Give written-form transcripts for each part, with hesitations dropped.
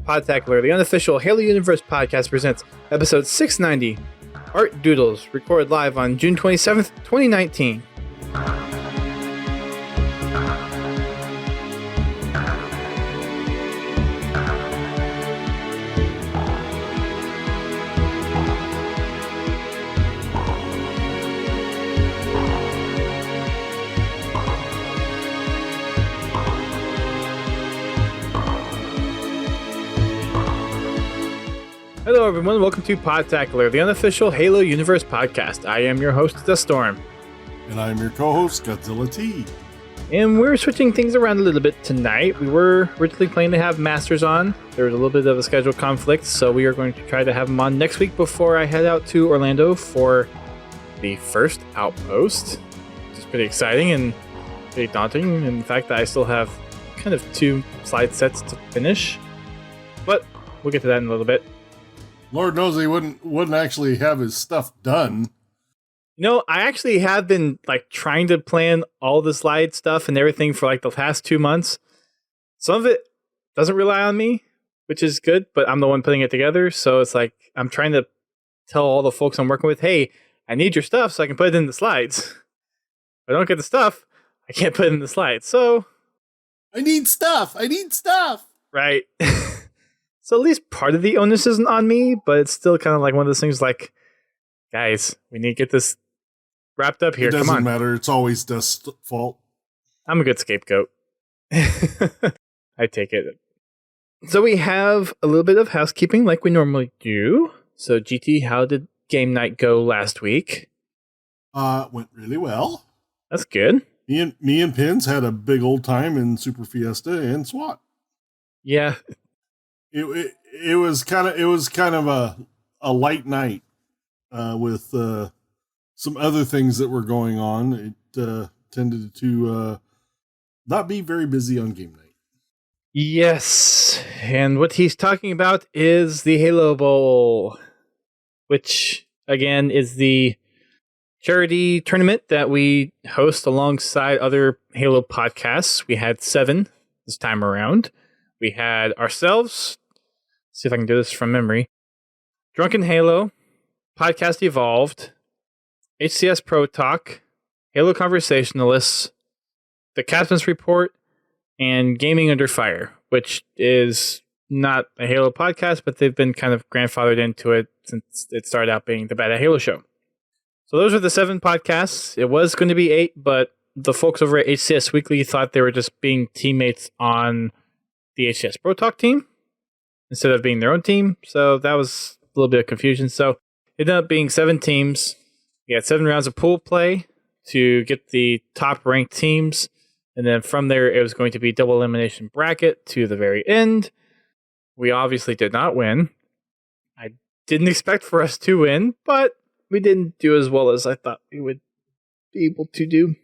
Podtacular, the unofficial Halo Universe podcast, presents episode 690, Art Doodles, recorded live on June 27th, 2019. Hello everyone, welcome to Podtacular, the unofficial Halo Universe podcast. I am your host, The Storm. And I'm your co-host, Godzilla T. And we're switching things around a little bit tonight. We were originally planning to have Masters on. There was a little bit of a schedule conflict, so we are going to try to have him on next week before I head out to Orlando for the first Outpost, which is pretty exciting and pretty daunting. And the fact that I still have kind of 2 slide sets to finish. But we'll get to that in a little bit. Lord knows he wouldn't actually have his stuff done. You know, I actually have been trying to plan all the slide stuff and everything for the past 2 months. Some of it doesn't rely on me, which is good, but I'm the one putting it together. So it's I'm trying to tell all the folks I'm working with, hey, I need your stuff so I can put it in the slides. If I don't get the stuff, I can't put it in the slides. So I need stuff. Right. So at least part of the onus isn't on me, but it's still kind of one of those things guys, we need to get this wrapped up here. It doesn't Come on. matter. It's always Dust's fault. I'm a good scapegoat. I take it. So we have a little bit of housekeeping like we normally do. So GT, how did game night go last week? Went really well. That's good. Me and Pins had a big old time in Super Fiesta and SWAT. Yeah. It was kind of a light night with some other things that were going on. It tended to not be very busy on game night. Yes, and what he's talking about is the Halo Bowl, which again is the charity tournament that we host alongside other Halo podcasts. We had 7 this time around. We had ourselves, see if I can do this from memory, Drunken Halo, Podcast Evolved, HCS Pro Talk, Halo Conversationalists, The Captain's Report, and Gaming Under Fire, which is not a Halo podcast, but they've been kind of grandfathered into it since it started out being the Bad at Halo show. So those are the 7 podcasts. It was going to be 8, but the folks over at HCS Weekly thought they were just being teammates on the HCS Pro Talk team instead of being their own team. So that was a little bit of confusion. So it ended up being 7 teams. We had 7 rounds of pool play to get the top ranked teams. And then from there, it was going to be double elimination bracket to the very end. We obviously did not win. I didn't expect for us to win, but we didn't do as well as I thought we would be able to do.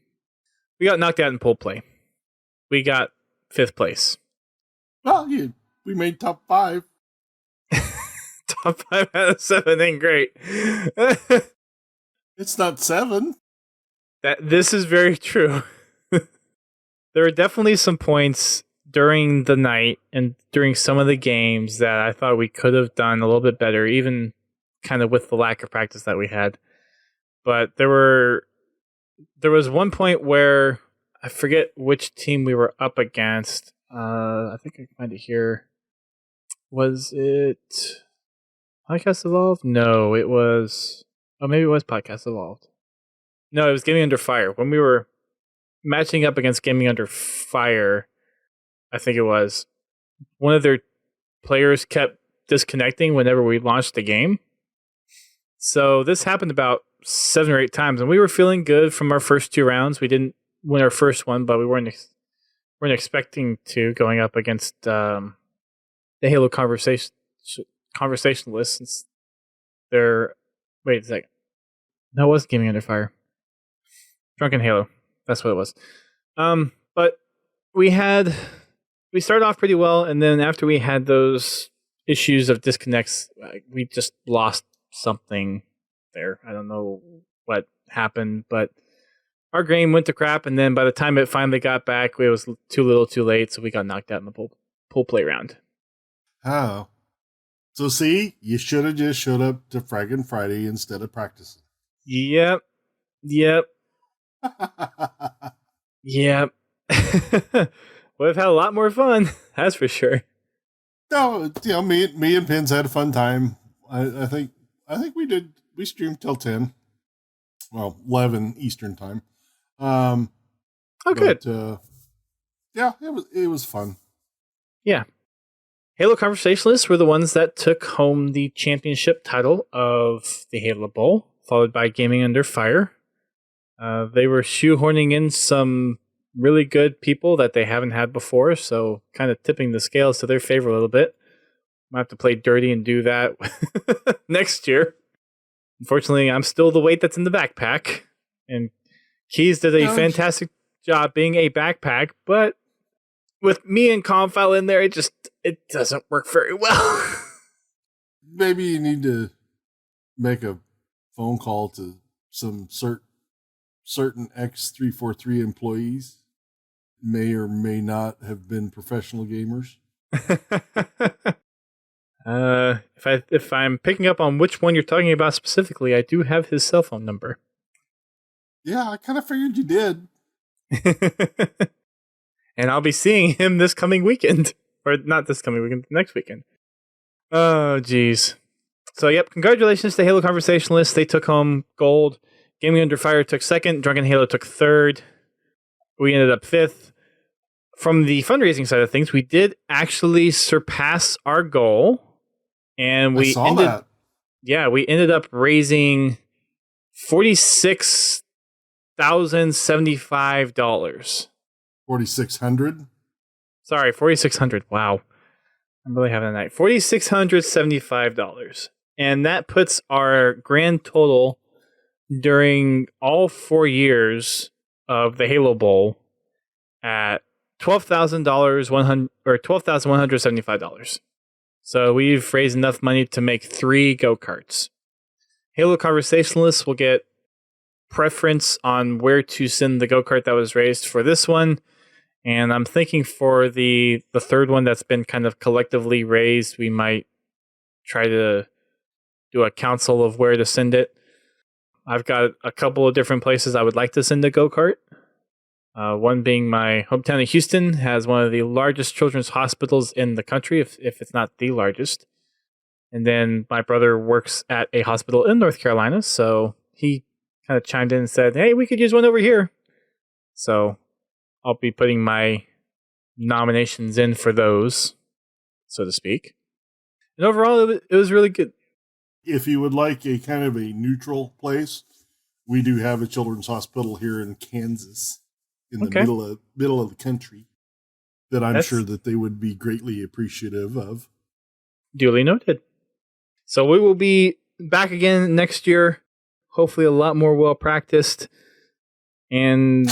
We got knocked out in pool play. We got 5th place. Well, we made top 5. Top 5 out of 7 ain't great. It's not 7. This is very true. There are definitely some points during the night and during some of the games that I thought we could have done a little bit better, even kind of with the lack of practice that we had. But there was one point where I forget which team we were up against. I think I can find it here. Was it Podcast Evolved? No, it was... Oh, maybe it was Podcast Evolved. No, it was Gaming Under Fire. When we were matching up against Gaming Under Fire, I think it was, one of their players kept disconnecting whenever we launched the game. So this happened about 7 or 8 times, and we were feeling good from our first 2 rounds. We didn't win our first one, but we weren't weren't expecting to, going up against the Halo conversationalists. Since they're wait a second, no, it wasn't Gaming Under Fire. Drunken Halo, that's what it was. But we started off pretty well, and then after we had those issues of disconnects, we just lost something there. I don't know what happened, but our game went to crap, and then by the time it finally got back, it was too little too late, so we got knocked out in the pool play round. Oh. So see, you should have just showed up to Fraggin' Friday instead of practicing. Yep. Yep. We've had a lot more fun, that's for sure. No, me and Pins had a fun time. I think we streamed till 10. Well, 11 Eastern time. Good. Yeah, it was fun. Yeah. Halo Conversationalists were the ones that took home the championship title of the Halo Bowl, followed by Gaming Under Fire. They were shoehorning in some really good people that they haven't had before, so kind of tipping the scales to their favor a little bit. Might have to play dirty and do that next year. Unfortunately, I'm still the weight that's in the backpack, and Keys did a fantastic job being a backpack, but with me and Confile in there, it doesn't work very well. Maybe you need to make a phone call to some certain X343 employees. May or may not have been professional gamers. If I'm picking up on which one you're talking about specifically, I do have his cell phone number. Yeah, I kind of figured you did. And I'll be seeing him this coming weekend. Or not this coming weekend, next weekend. Oh, geez. So, yep, congratulations to Halo Conversationalists. They took home gold. Gaming Under Fire took second. Drunken Halo took third. We ended up fifth. From the fundraising side of things, we did actually surpass our goal. And we ended up raising $46,075. 4,600? Sorry, 4,600. Wow. I'm really having a night. $4,675. And that puts our grand total during all 4 years of the Halo Bowl at $12,175. So we've raised enough money to make 3 go-karts. Halo Conversationalists will get preference on where to send the go-kart that was raised for this one. And I'm thinking for the third one that's been kind of collectively raised, we might try to do a council of where to send it. I've got a couple of different places I would like to send a go-kart. One being my hometown of Houston has one of the largest children's hospitals in the country, if it's not the largest. And then my brother works at a hospital in North Carolina, so he kind of chimed in and said, hey, we could use one over here. So I'll be putting my nominations in for those, so to speak. And overall, it was really good. If you would like a kind of a neutral place, we do have a children's hospital here in Kansas, in the middle of the country, that I'm sure that they would be greatly appreciative of. Duly noted. So we will be back again next year, hopefully a lot more well practiced, and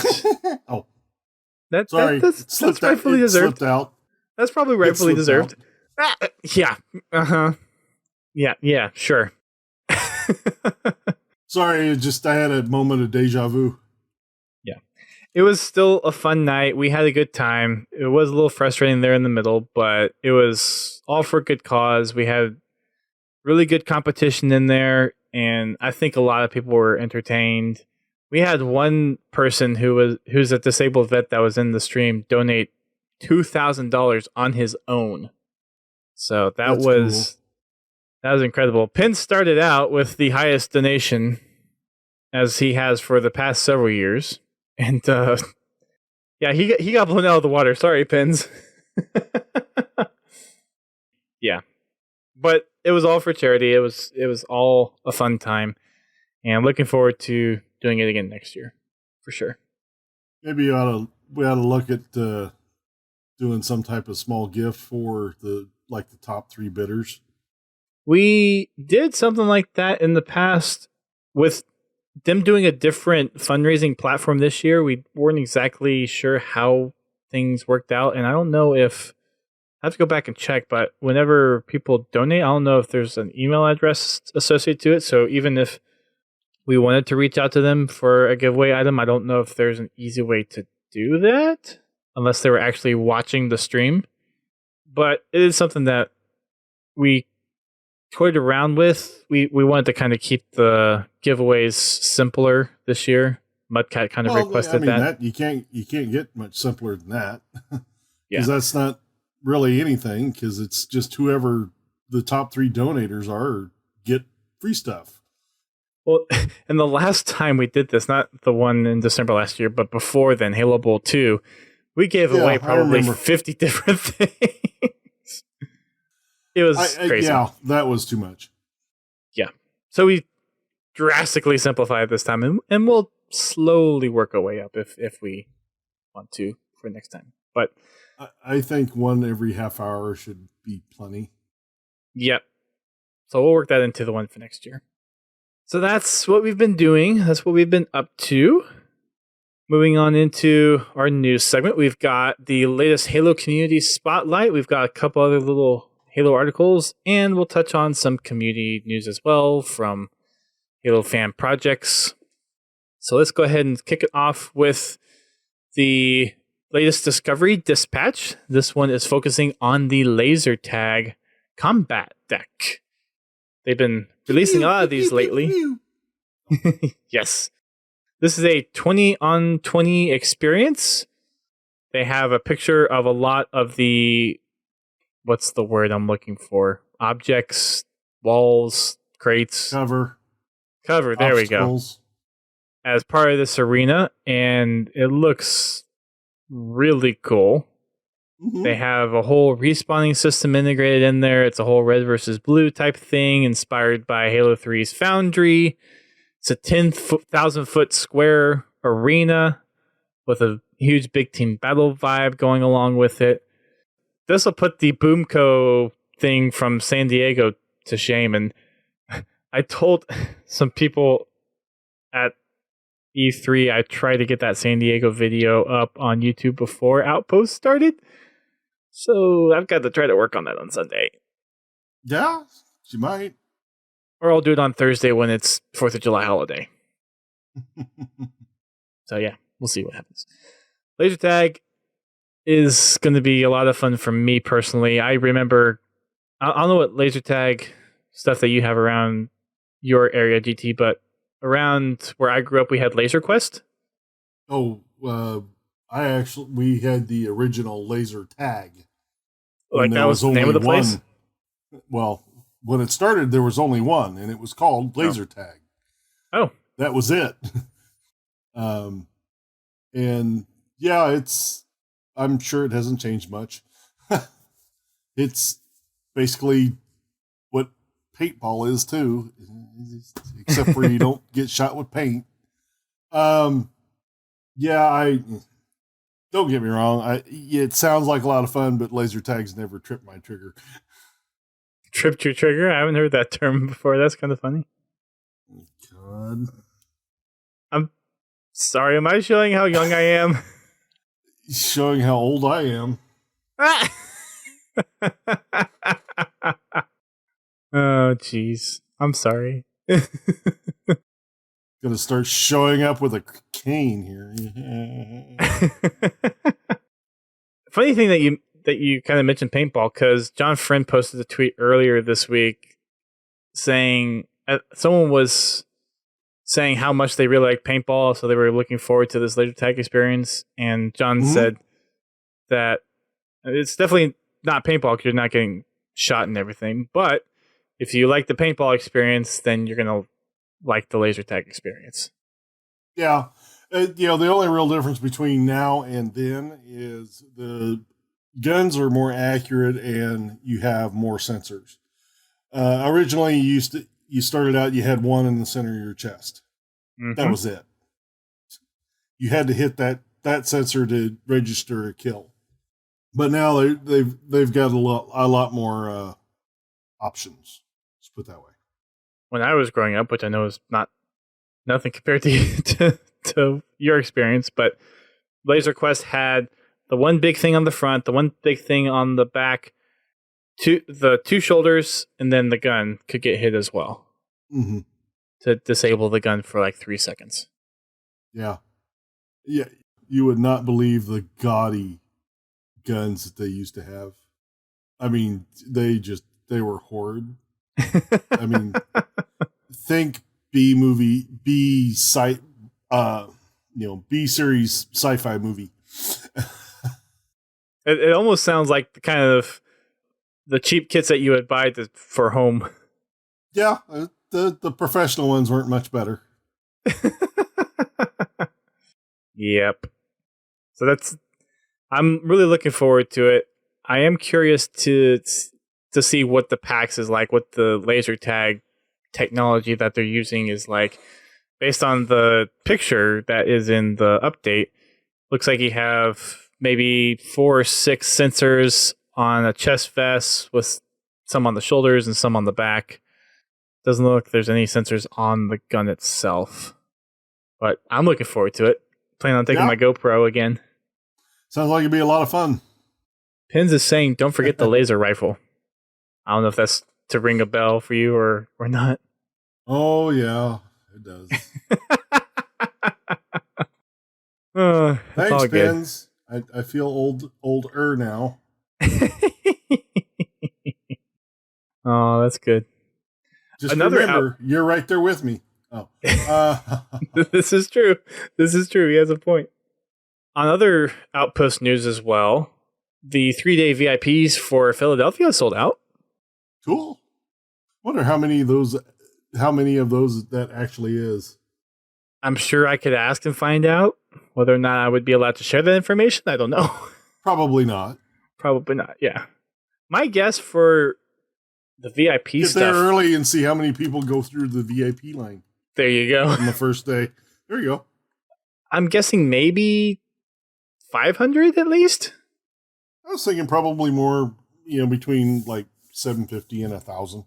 that's rightfully deserved. Slipped out. That's probably rightfully deserved. Yeah. Yeah. Sure. Sorry, I had a moment of deja vu. Yeah. It was still a fun night. We had a good time. It was a little frustrating there in the middle, but it was all for a good cause. We had really good competition in there, and I think a lot of people were entertained. We had one person who's a disabled vet that was in the stream donate $2,000 on his own. So that was incredible. Penn started out with the highest donation, as he has for the past several years, and he got blown out of the water. Sorry, Pens. Yeah, but it was all for charity. It was all a fun time, and I'm looking forward to doing it again next year, for sure. Maybe we ought to look at doing some type of small gift for the top 3 bidders. We did something like that in the past with them doing a different fundraising platform this year. We weren't exactly sure how things worked out, and I don't know if I have to go back and check, but whenever people donate, I don't know if there's an email address associated to it. So even if we wanted to reach out to them for a giveaway item, I don't know if there's an easy way to do that unless they were actually watching the stream. But it is something that we toyed around with. We wanted to kind of keep the giveaways simpler this year. Mudcat kind of requested that. You can't get much simpler than that. Yeah, that's not really anything, because it's just whoever the top 3 donators are get free stuff. Well, and the last time we did this, not the one in December last year, but before then, Halo Bowl 2, we gave away probably 50 different things. It was crazy. Yeah, that was too much. Yeah. So we drastically simplified this time, and we'll slowly work our way up if we want to for next time. But I think one every half hour should be plenty. Yep. So we'll work that into the one for next year. So that's what we've been doing. That's what we've been up to. Moving on into our news segment, we've got the latest Halo community spotlight. We've got a couple other little Halo articles, and we'll touch on some community news as well from Halo fan projects. So let's go ahead and kick it off with the latest Discovery Dispatch. This one is focusing on the laser tag combat deck. They've been releasing a lot of these lately. Yes. This is a 20-on-20 experience. They have a picture of a lot of the, what's the word I'm looking for? Objects, walls, crates. Cover. There obstacles. We go. As part of this arena, and it looks really cool. Mm-hmm. They have a whole respawning system integrated in there. It's a whole red versus blue type thing inspired by Halo 3's Foundry. It's a 10,000 foot square arena with a huge big team battle vibe going along with it. This will put the Boomco thing from San Diego to shame. And I told some people at E3 I tried to get that San Diego video up on YouTube before Outpost started. So I've got to try to work on that on Sunday. Yeah, you might. Or I'll do it on Thursday when it's 4th of July holiday. So yeah, we'll see what happens. Laser tag is going to be a lot of fun for me personally. I remember, I don't know what laser tag stuff that you have around your area, GT, but around where I grew up, we had Laser Quest. Oh, we had the original laser tag. Like that was the name of the place? Well, when it started, there was only one, and it was called laser tag. Oh. That was it. And yeah, I'm sure it hasn't changed much. It's basically what paintball is too, except for you don't get shot with paint. Yeah, I don't get me wrong. It sounds like a lot of fun, but laser tags never tripped my trigger. Tripped your trigger? I haven't heard that term before. That's kind of funny. God. I'm sorry. Am I showing how young I am? Showing how old I am. Oh, jeez. I'm sorry. Gonna start showing up with a cane here. Funny thing that you kind of mentioned paintball, because John Friend posted a tweet earlier this week saying someone was saying how much they really like paintball, so they were looking forward to this laser tag experience. And John said that it's definitely not paintball because you're not getting shot and everything, but if you like the paintball experience, then you're gonna like the laser tag experience. Yeah. The only real difference between now and then is the guns are more accurate and you have more sensors. Originally, you started out, you had one in the center of your chest. Mm-hmm. That was it. You had to hit that sensor to register a kill. But now they've got a lot more options. Let's put it that way. When I was growing up, which I know is nothing compared to to your experience, but Laser Quest had the one big thing on the front, the one big thing on the back, the two shoulders, and then the gun could get hit as well. Mm-hmm. To disable the gun for like 3 seconds. Yeah. Yeah. You would not believe the gaudy guns that they used to have. I mean, they were horrid. I mean, think B movie, B sci, B series sci-fi movie. It almost sounds like the kind of the cheap kits that you would buy for home. Yeah, the professional ones weren't much better. Yep. So I'm really looking forward to it. I am curious to see what the PAX is like, what the laser tag technology that they're using is like. Based on the picture that is in the update, looks like you have maybe 4 or 6 sensors on a chest vest with some on the shoulders and some on the back. Doesn't look like there's any sensors on the gun itself. But I'm looking forward to it. Plan on taking my GoPro again. Sounds like it'd be a lot of fun. Pins is saying, don't forget the laser rifle. I don't know if that's to ring a bell for you or not. Oh, yeah, it does. Thanks, Pins. I feel older now. Oh, that's good. Just remember, you're right there with me. Oh, This is true. This is true. He has a point. On other Outpost news as well, the 3-day VIPs for Philadelphia sold out. Cool. Wonder how many of those that actually is. I'm sure I could ask and find out whether or not I would be allowed to share that information. I don't know. Probably not. Probably not. Yeah. My guess for the VIP Get stuff. there early and see how many people go through the VIP line. There you go. On the first day. There you go. I'm guessing maybe 500 at least. I was thinking probably more, between like 750 and 1,000.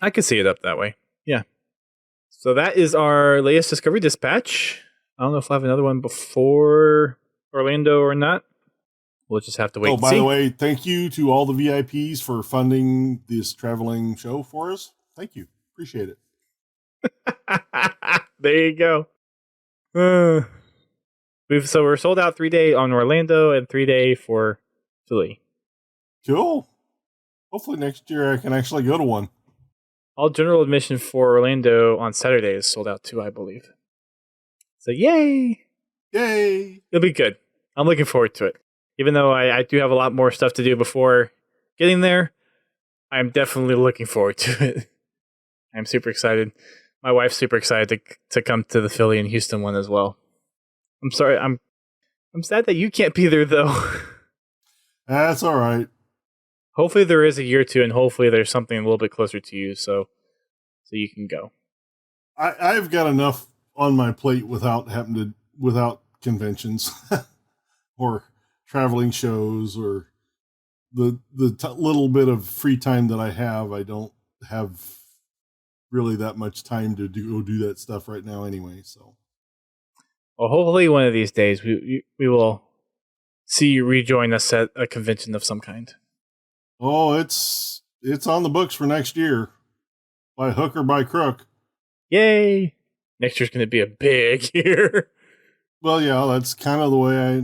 I could see it up that way. Yeah. So that is our latest Discovery Dispatch. I don't know if I'll have another one before Orlando or not. We'll just have to wait and see. Oh, by the way, thank you to all the VIPs for funding this traveling show for us. Thank you. Appreciate it. There you go. So we're sold out 3-day on Orlando and 3-day for Philly. Cool. Hopefully next year I can actually go to one. All general admission for Orlando on Saturday is sold out too, I believe. So yay! Yay! It'll be good. I'm looking forward to it. Even though I do have a lot more stuff to do before getting there, I'm definitely looking forward to it. I'm super excited. My wife's super excited to come to the Philly and Houston one as well. I'm sorry. I'm sad that you can't be there though. That's all right. Hopefully there is a year or two, and hopefully there's something a little bit closer to you, so you can go. I've got enough on my plate without conventions or traveling shows or the little bit of free time that I have. I don't have really that much time to do that stuff right now anyway. So, well, hopefully one of these days we will see you rejoin us at a convention of some kind. Oh, it's on the books for next year, by hook or by crook. Yay! Next year's going to be a big year. Well, yeah, that's kind of why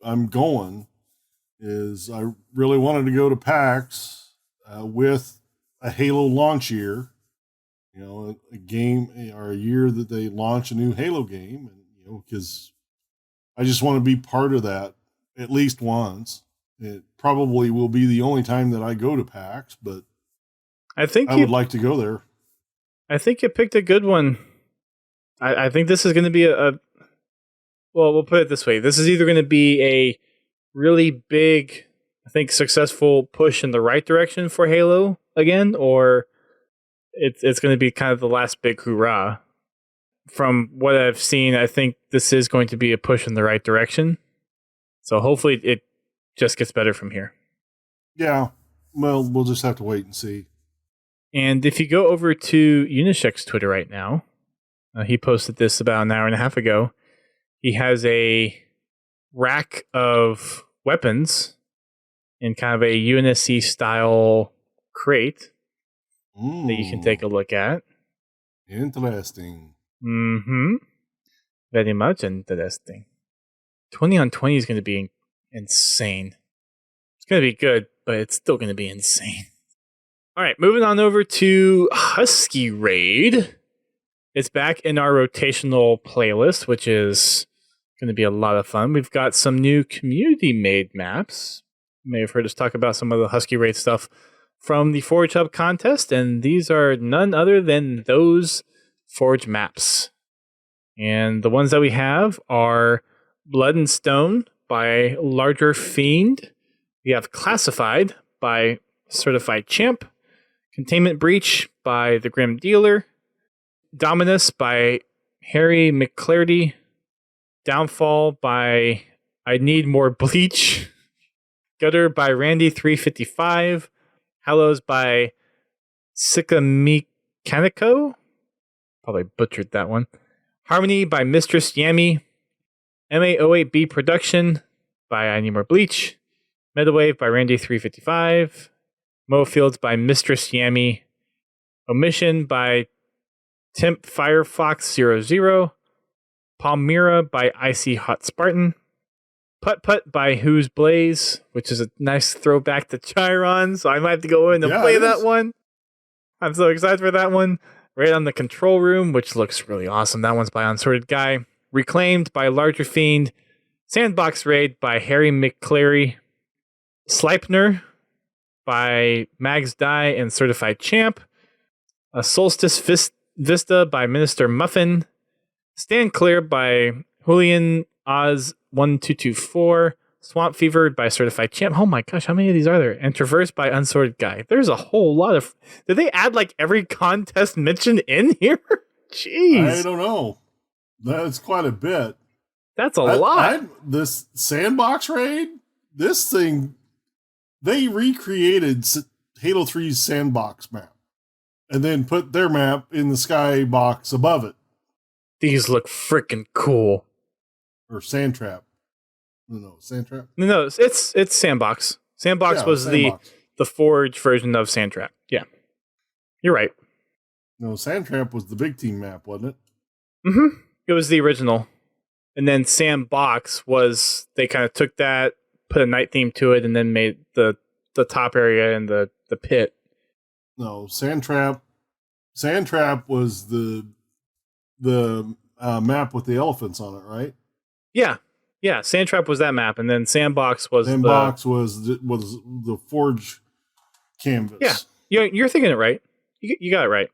I'm going. Is I really wanted to go to PAX with a Halo launch year, a game or a year that they launch a new Halo game, and because I just want to be part of that at least once. It probably will be the only time that I go to PAX, but I would like to go there. I think you picked a good one. I think this is going to be well, we'll put it this way. This is either going to be a really big, I think, successful push in the right direction for Halo again, or it's going to be kind of the last big hurrah. From what I've seen, I think this is going to be a push in the right direction. So hopefully it just gets better from here. Yeah. Well, we'll just have to wait and see. And if you go over to Unishek's Twitter right now, he posted this about an hour and a half ago. He has a rack of weapons in kind of a UNSC style crate that you can take a look at. Interesting. Mm-hmm. Very much interesting. 20 on 20 is going to be insane. It's going to be good, but it's still going to be insane. All right, moving on over to Husky Raid. It's back in our rotational playlist, which is going to be a lot of fun. We've got some new community-made maps. You may have heard us talk about some of the Husky Raid stuff from the Forge Hub contest, and these are none other than those Forge maps. And the ones that we have are Blood and Stone by Larger Fiend. We have Classified by Certified Champ. Containment Breach by The Grim Dealer. Dominus by Harry McClarty. Downfall by I Need More Bleach. Gutter by Randy 355. Hallows by Sika Mechanico. Probably butchered that one. Harmony by Mistress Yami. MA08B Production by I Need More Bleach. Metawave by Randy 355. Mo Fields by Mistress Yami. Omission by Temp Firefox 00. Palmyra by Icy Hot Spartan. Putt Putt by Who's Blaze, which is a nice throwback to Chiron, so I might have to go in and play that one. I'm so excited for that one. Raid on the Control Room, which looks really awesome. That one's by Unsorted Guy. Reclaimed by Larger Fiend. Sandbox Raid by Harry McClary. Sleipner by Mags Die and Certified Champ. A Solstice Vista by Minister Muffin. Stand Clear by Julian Oz 1224. Swamp Fever by Certified Champ. Oh my gosh, how many of these are there? And Traverse by Unsorted Guy. There's a whole lot of... Did they add like every contest mentioned in here? Jeez. I don't know. That's quite a bit. That's a lot. This Sandbox Raid, this thing, they recreated Halo 3's Sandbox map and then put their map in the skybox above it. These look freaking cool. Or Sandtrap. No, Sandtrap? No, it's Sandbox. Sandbox was Sandbox. the Forge version of Sandtrap. Yeah. You're right. No, Sandtrap was the big team map, wasn't it? Mm-hmm. It was the original. And then Sandbox was, they kind of took that, put a night theme to it, and then made the top area and the pit. No, Sandtrap was the map with the elephants on it, right? Yeah. Sandtrap was that map, and then Sandbox was was the Forge canvas. Yeah, you're thinking it right. You got it right.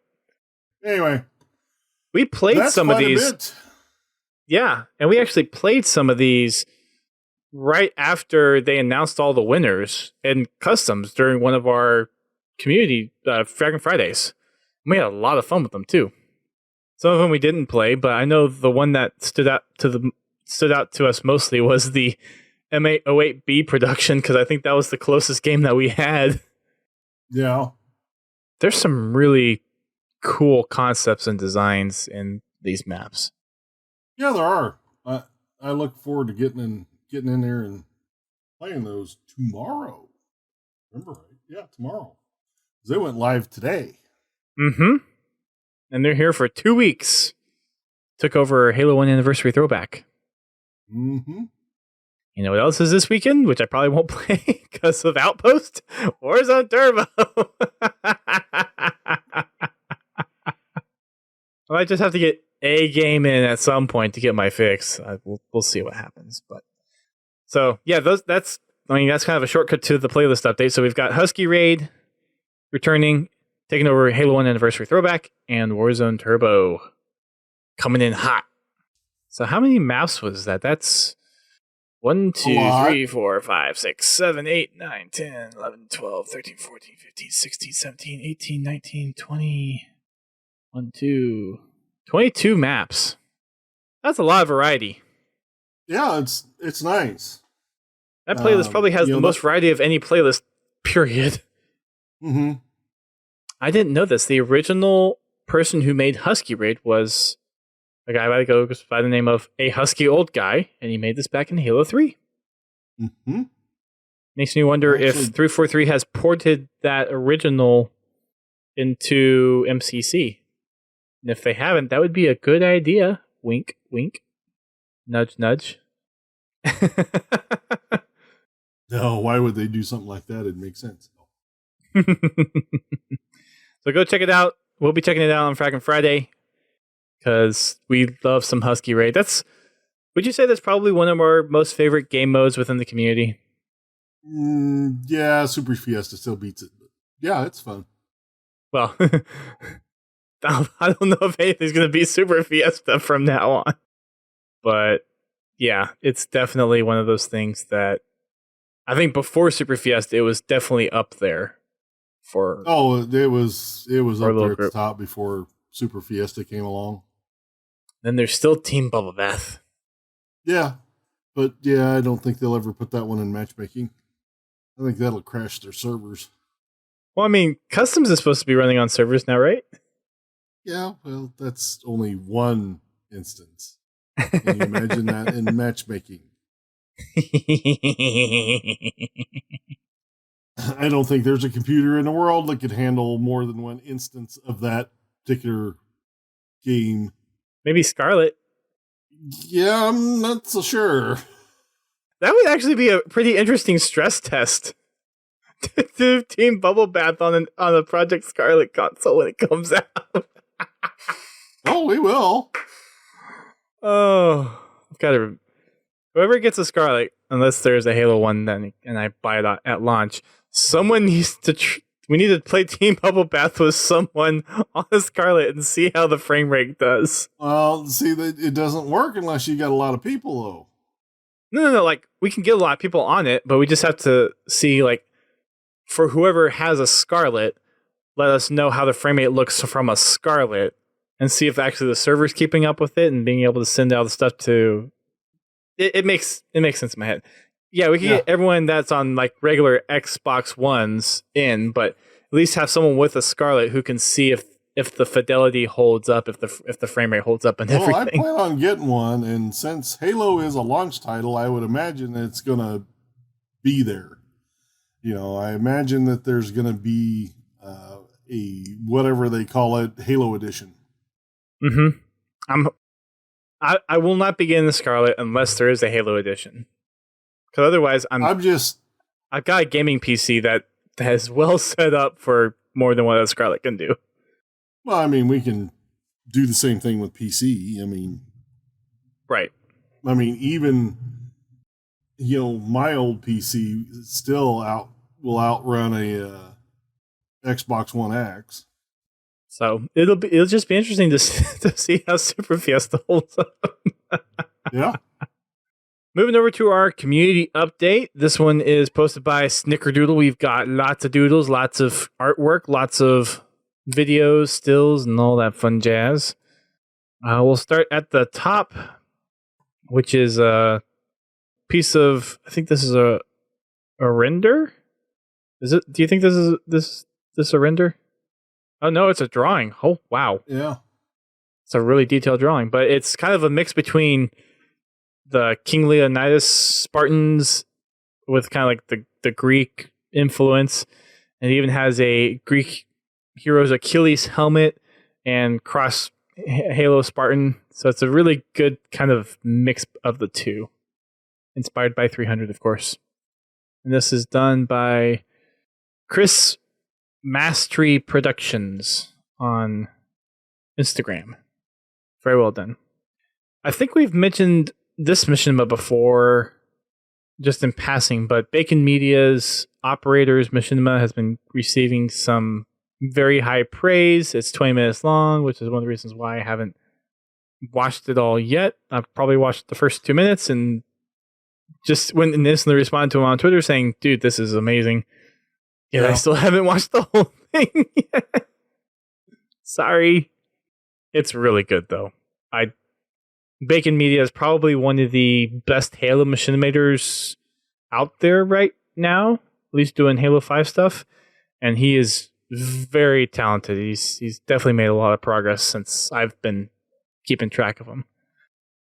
Anyway, we played some of these. Yeah, and we actually played some of these right after they announced all the winners in customs during one of our community Dragon Fridays. We had a lot of fun with them too. Some of them we didn't play, but I know the one that stood out to us mostly was the MA08B production, because I think that was the closest game that we had. Yeah. There's some really cool concepts and designs in these maps. Yeah, there are. I look forward to getting in there and playing those tomorrow. Remember right? Yeah, tomorrow. They went live today. Mm-hmm. And they're here for 2 weeks. Took over Halo 1 Anniversary Throwback. Mm-hmm. You know what else is this weekend, which I probably won't play because of Outpost? Warzone Turbo! Well, I just have to get a game in at some point to get my fix. We'll see what happens. But so, yeah, that's kind of a shortcut to the playlist update. So we've got Husky Raid returning, taking over Halo 1 Anniversary Throwback, and Warzone Turbo coming in hot. So how many maps was that? That's 1, 2, 3, 4, 5, 6, 7, 8, 9, 10, 11, 12, 13, 14, 15, 16, 17, 18, 19, 20, 22 maps. That's a lot of variety. Yeah, it's nice. That playlist probably has the most variety of any playlist, period. Mm-hmm. I didn't know this. The original person who made Husky Raid was a guy by the name of A Husky Old Guy, and he made this back in Halo 3. Mm-hmm. Makes me wonder if 343 has ported that original into MCC. And if they haven't, that would be a good idea. Wink, wink. Nudge, nudge. No, why would they do something like that? It makes sense. So go check it out. We'll be checking it out on Frackin' Friday because we love some Husky Raid. Would you say that's probably one of our most favorite game modes within the community? Yeah, Super Fiesta still beats it. But yeah, it's fun. Well, I don't know if anything's going to be Super Fiesta from now on. But yeah, it's definitely one of those things that I think before Super Fiesta, it was definitely up there for. Oh, it was up there at group. the top before Super Fiesta came along. Then there's still Team Bubble Bath. Yeah, but yeah, I don't think they'll ever put that one in matchmaking. I think that'll crash their servers. Well, I mean, Customs is supposed to be running on servers now, right? Yeah, well, that's only one instance. Can you imagine that in matchmaking? I don't think there's a computer in the world that could handle more than one instance of that particular game. Maybe Scarlet. Yeah, I'm not so sure. That would actually be a pretty interesting stress test. To do Team Bubble Bath on a Project Scarlet console when it comes out. Oh, we will. Oh, I've got to. Whoever gets a Scarlet, unless there's a Halo one, then and I buy it at launch. Someone needs to. We need to play Team Bubble Bath with someone on a Scarlet and see how the frame rate does. Well, see, that it doesn't work unless you got a lot of people, though. No. Like we can get a lot of people on it, but we just have to see like for whoever has a Scarlet, let us know how the frame rate looks from a Scarlet, and see if actually the server's keeping up with it and being able to send out the stuff to. It makes sense in my head. Yeah, we can get everyone that's on like regular Xbox Ones in, but at least have someone with a Scarlet who can see if the fidelity holds up, if the frame rate holds up, and everything. Well, I plan on getting one, and since Halo is a launch title, I would imagine it's going to be there. You know, I imagine that there's going to be a whatever they call it, Halo Edition. Mm-hmm. I will not be getting the Scarlet unless there is a Halo Edition. Because otherwise, I've got a gaming PC that is well set up for more than what a Scarlet can do. Well, I mean, we can do the same thing with PC. I mean, right. I mean, even my old PC still will outrun a Xbox One X. So it'll just be interesting to see how Super Fiesta holds up. Yeah. Moving over to our community update. This one is posted by Snickerdoodle. We've got lots of doodles, lots of artwork, lots of videos, stills, and all that fun jazz. We'll start at the top, which is a piece of. I think this is a render. Is it? Do you think this is a render? Oh no, it's a drawing. Oh wow. Yeah. It's a really detailed drawing, but it's kind of a mix between the King Leonidas Spartans with kind of like the Greek influence. And it even has a Greek hero's Achilles helmet and cross Halo Spartan. So it's a really good kind of mix of the two. Inspired by 300, of course. And this is done by Chris Mastery Productions on Instagram. Very well done. I think we've mentioned this machinima before, just in passing, but Bacon Media's Operators machinima has been receiving some very high praise. It's 20 minutes long, which is one of the reasons why I haven't watched it all yet. I've probably watched the first 2 minutes and just went and instantly responded to him on Twitter saying, dude, this is amazing. Yeah, I still haven't watched the whole thing yet. Sorry. It's really good, though. Bacon Media is probably one of the best Halo machinimators out there right now, at least doing Halo 5 stuff, and he is very talented. He's definitely made a lot of progress since I've been keeping track of him.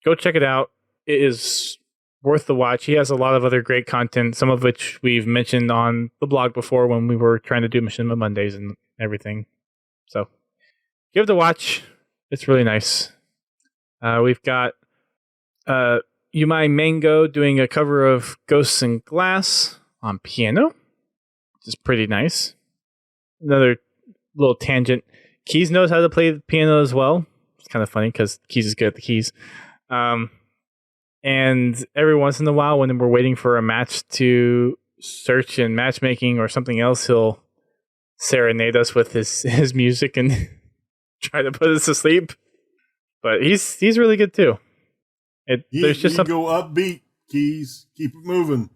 Go check it out. It is worth the watch. He has a lot of other great content, some of which we've mentioned on the blog before when we were trying to do Machinima Mondays and everything. So give it a watch. It's really nice. We've got Yumai Mango doing a cover of Ghosts in Glass on piano, which is pretty nice. Another little tangent. Keys knows how to play the piano as well. It's kind of funny because Keys is good at the keys. And every once in a while, when we're waiting for a match to search in matchmaking or something else, he'll serenade us with his music and try to put us to sleep. But he's really good too. There's just go upbeat, Keys. Keep it moving.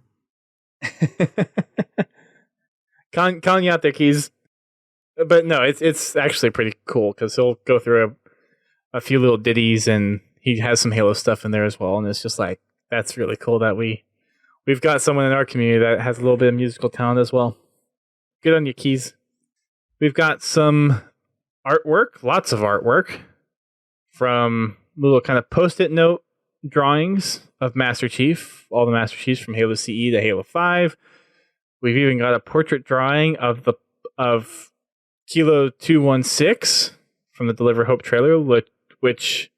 Calling you out there, Keys. But no, it's actually pretty cool because he'll go through a few little ditties and he has some Halo stuff in there as well, and it's just like, that's really cool that we've got someone in our community that has a little bit of musical talent as well. Good on you, Keys. We've got some artwork, lots of artwork, from little kind of post-it note drawings of Master Chief, all the Master Chiefs from Halo CE to Halo 5. We've even got a portrait drawing of Kilo 216 from the Deliver Hope trailer, which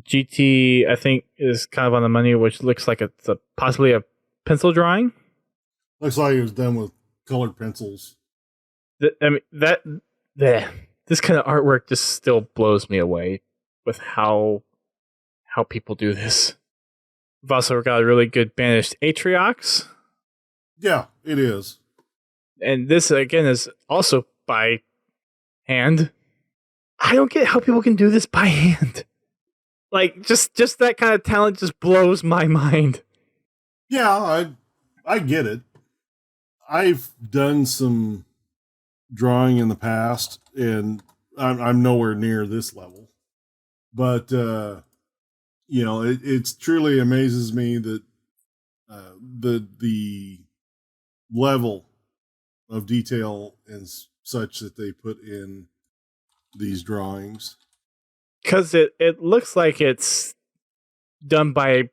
GT, I think, is kind of on the money, which looks like it's possibly a pencil drawing. Looks like it was done with colored pencils. This kind of artwork just still blows me away with how people do this. We've also got a really good banished Atriox. Yeah, it is. And this, again, is also by hand. I don't get how people can do this by hand. Like, just that kind of talent just blows my mind. Yeah, I get it. I've done some drawing in the past, and I'm nowhere near this level. But, it truly amazes me that the level of detail and such that they put in these drawings. Because it looks like it's done by,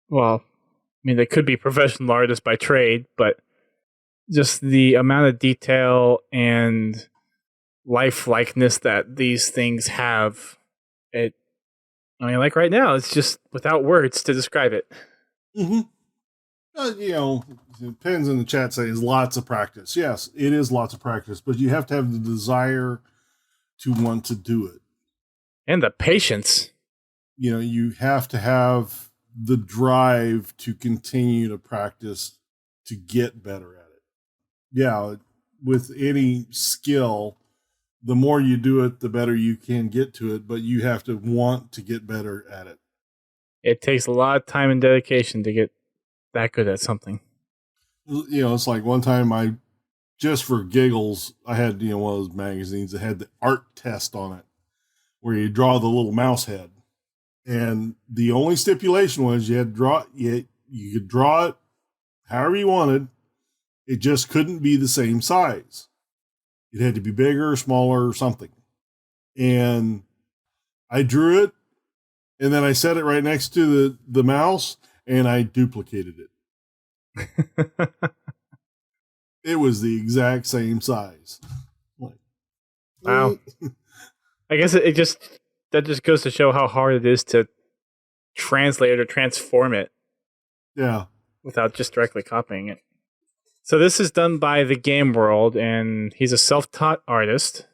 well, I mean, they could be professional artists by trade, but just the amount of detail and lifelikeness that these things have, like right now, it's just without words to describe it. Mm-hmm. Pens in the chat says lots of practice. Yes, it is lots of practice, but you have to have the desire to want to do it. And the patience. You have to have the drive to continue to practice to get better at it. Yeah, with any skill, the more you do it, the better you can get to it, but you have to want to get better at it. It takes a lot of time and dedication to get that good at something. It's like one time just for giggles, I had, one of those magazines that had the art test on it, where you draw the little mouse head. And the only stipulation was you had to draw it, you could draw it however you wanted. It just couldn't be the same size. It had to be bigger or smaller or something. And I drew it, and then I set it right next to the mouse, and I duplicated it. It was the exact same size. Wow. I guess that just goes to show how hard it is to translate it or transform it. Yeah. Without just directly copying it. So this is done by The Game World, and he's a self-taught artist.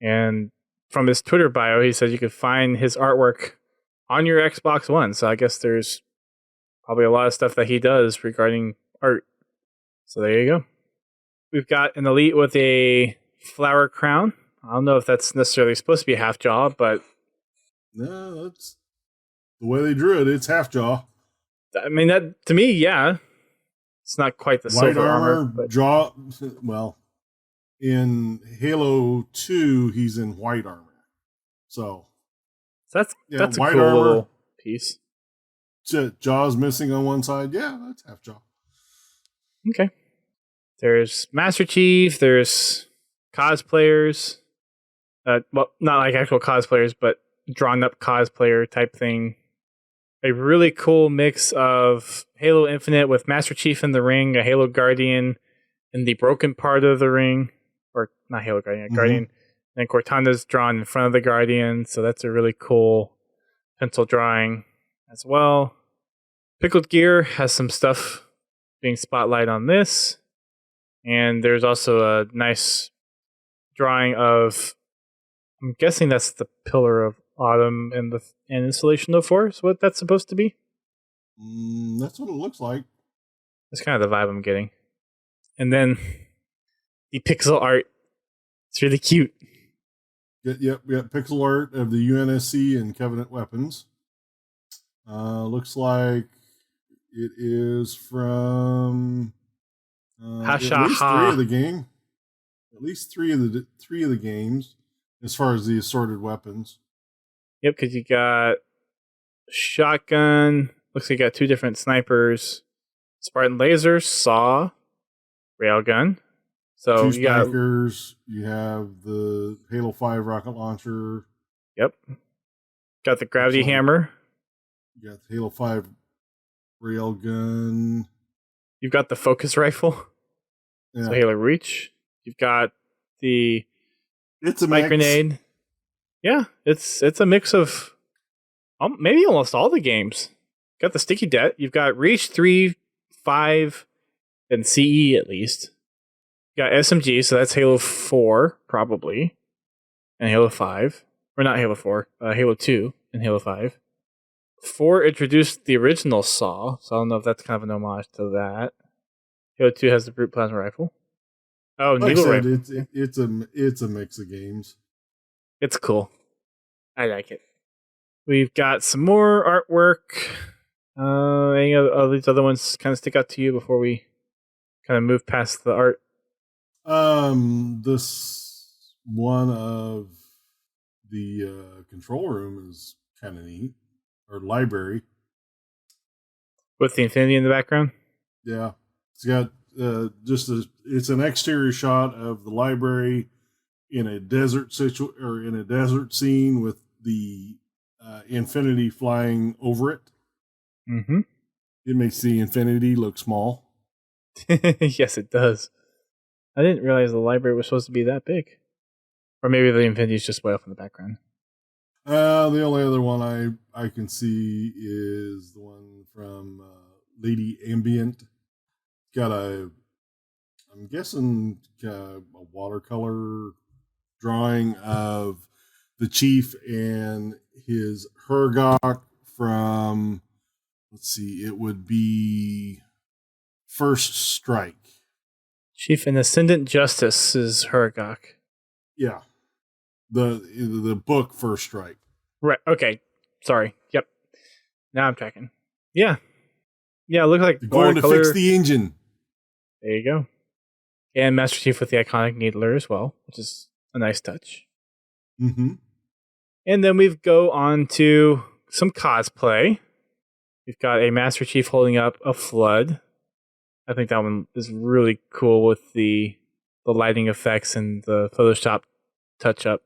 And from his Twitter bio, he says you could find his artwork on your Xbox One. So I guess there's probably a lot of stuff that he does regarding art. So there you go. We've got an Elite with a flower crown. I don't know if that's necessarily supposed to be a half jaw, but no, that's the way they drew it. It's half jaw. I mean, that to me, yeah, it's not quite the white silver armor but jaw. Well, in Halo 2, he's in white armor, so that's a white cool armor, little piece. Jaw's missing on one side. Yeah, that's half jaw. Okay. There's Master Chief. There's cosplayers. Well, not like actual cosplayers, but drawn up cosplayer type thing. A really cool mix of Halo Infinite with Master Chief in the ring, a Halo Guardian in the broken part of the ring, or not Halo Guardian, Guardian. And Cortanda's drawn in front of the Guardian, so that's a really cool pencil drawing as well. Pickled Gear has some stuff being spotlight on this, and there's also a nice drawing of, I'm guessing that's the Pillar of Autumn and the Installation of Force, what that's supposed to be. That's what it looks like. That's kind of the vibe I'm getting. And then the pixel art, it's really cute. Yep, we got pixel art of the UNSC and Covenant weapons. Looks like it is from at least three of the game. At least three of the games, as far as the assorted weapons. Yep, because you got shotgun. Looks like you got two different snipers. Spartan laser, saw, railgun. So two you got snipers. You have the Halo 5 rocket launcher. Yep. Got the gravity hammer. You got the Halo 5 railgun. You've got the focus rifle. Yeah. So Halo Reach. You've got the It's a spike mix. grenade. Yeah, it's a mix of maybe almost all the games. Got the sticky det. You've got Reach 3, 5, and CE at least. You got SMG, so that's Halo 4 probably, and Halo 5, or not Halo 4, Halo 2 and Halo 5. 4 introduced the original Saw, so I don't know if that's kind of an homage to that. Halo 2 has the brute plasma rifle. Oh, Like needle I said, rifle. it's a mix of games. It's cool. I like it. We've got some more artwork. Any of these other ones kind of stick out to you before we kind of move past the art? This one of the control room is kind of neat, or library. With the Infinity in the background? Yeah, it's got it's an exterior shot of the library in a desert in a desert scene with the Infinity flying over it. Mm-hmm. It makes the Infinity look small. Yes, it does. I didn't realize the library was supposed to be that big. Or maybe the Infinity is just way off in the background. The only other one I can see is the one from Lady Ambient. Got I'm guessing a watercolor drawing of the Chief and his Hergok from, let's see, it would be First Strike. Chief and Ascendant Justice is Hergok. Yeah. The book First Strike. Right. Okay. Sorry. Yep. Now I'm tracking. Yeah. Yeah, it looks like They're going to fix the engine. There you go. And Master Chief with the iconic Needler as well, which is a nice touch. Mm-hmm. And then we go on to some cosplay. We've got a Master Chief holding up a flood. I think that one is really cool with the lighting effects and the Photoshop touch-up.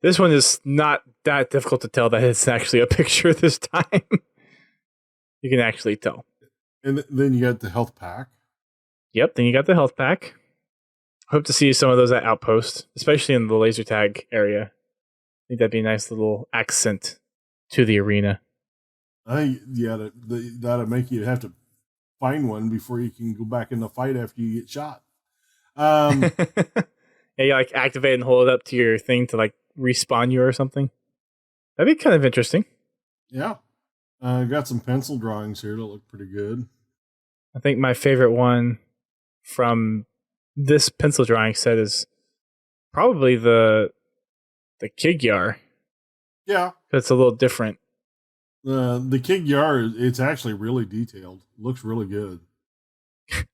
This one is not that difficult to tell that it's actually a picture this time. You can actually tell. And then you got the health pack. Yep, then you got the health pack. Hope to see some of those at Outpost, especially in the laser tag area. I think that'd be a nice little accent to the arena. I think, yeah, that'll make you have to find one before you can go back in the fight after you get shot. Yeah, you like activate and hold it up to your thing to like respawn you or something. That'd be kind of interesting. Yeah. Got some pencil drawings here that look pretty good. I think my favorite one from this pencil drawing set is probably the Kigyar. Yeah. It's a little different. The Kigyar, it's actually really detailed. Looks really good.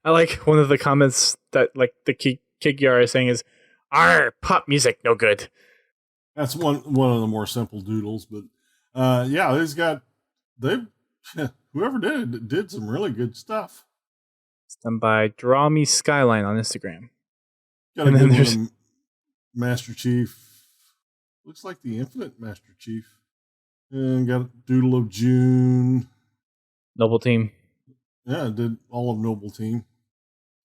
I like one of the comments that like the Kigyar is saying is, "Arr, pop music, no good." That's one of the more simple doodles, but yeah, whoever did some really good stuff. It's done by Draw Me Skyline on Instagram. Got a And then good there's- one, Master Chief. Looks like the Infinite Master Chief. And got a Doodle of June. Noble Team. Yeah, did all of Noble Team.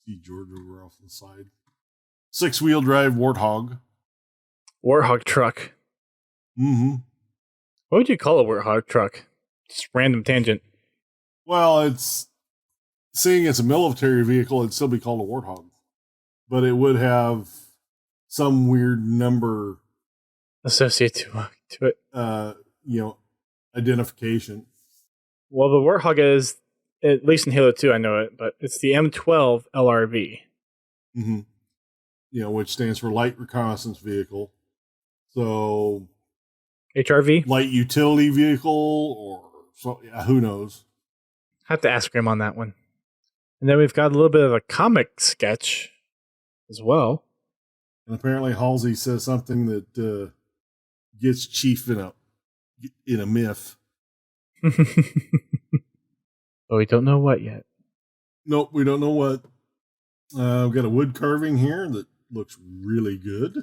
See George over off to the side. 6-wheel drive Warthog. Warthog truck. Mm-hmm. What would you call a Warthog truck? Just random tangent. Well, it's seeing it's a military vehicle, it'd still be called a Warthog. But it would have some weird number Associated to it. Identification. Well, the Warthog is, at least in Halo 2, I know it, but it's the M12 LRV. Mm-hmm. Which stands for Light Reconnaissance Vehicle. So, HRV? light utility vehicle, or so, yeah, who knows? Have to ask him on that one. And then we've got a little bit of a comic sketch as well. And apparently Halsey says something that gets Chief in a myth. But we don't know what yet. Nope, we don't know what. We've got a wood carving here that looks really good.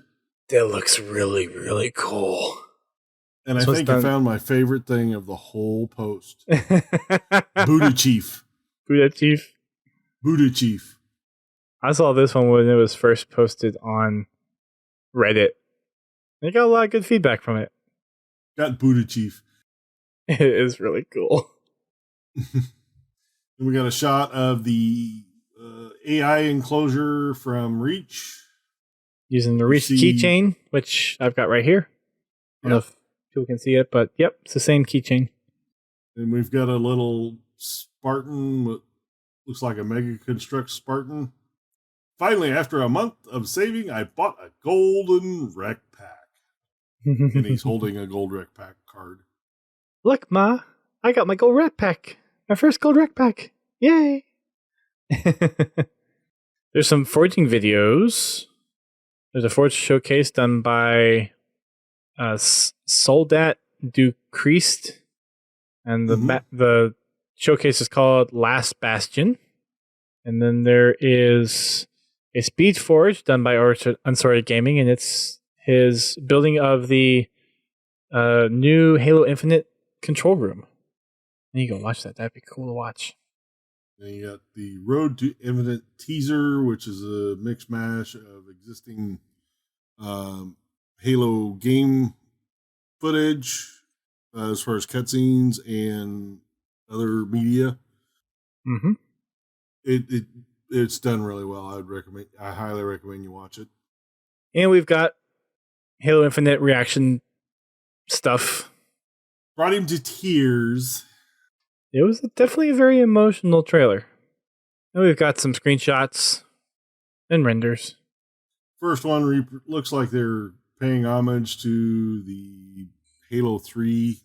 That looks really, really cool. And I think I found my favorite thing of the whole post. Buddha Chief. Buddha Chief. Buddha Chief. I saw this one when it was first posted on Reddit. I got a lot of good feedback from it. Got Buddha Chief. It is really cool. And we got a shot of the AI enclosure from Reach. Using the Reach keychain, which I've got right here. I don't know if people can see it, but yep, it's the same keychain. And we've got a little Spartan, what looks like a Mega Construct Spartan. Finally, after a month of saving, I bought a golden rec pack. And he's holding a gold rec pack card. Look, Ma, I got my gold rec pack. My first gold rec pack. Yay! There's some forging videos. There's a forge showcase done by Soldat du Christ. And the showcase is called Last Bastion. And then there is a speed forge done by Unsorted Gaming, and it's his building of the new Halo Infinite control room. And you go watch that. That'd be cool to watch. And you got the Road to Infinite teaser, which is a mix mash of existing Halo game footage as far as cutscenes and other media. Mm-hmm. It's done really well. I highly recommend you watch it. And we've got Halo Infinite reaction stuff. Brought him to tears. It was definitely a very emotional trailer. And we've got some screenshots and renders. First one looks like they're paying homage to the Halo 3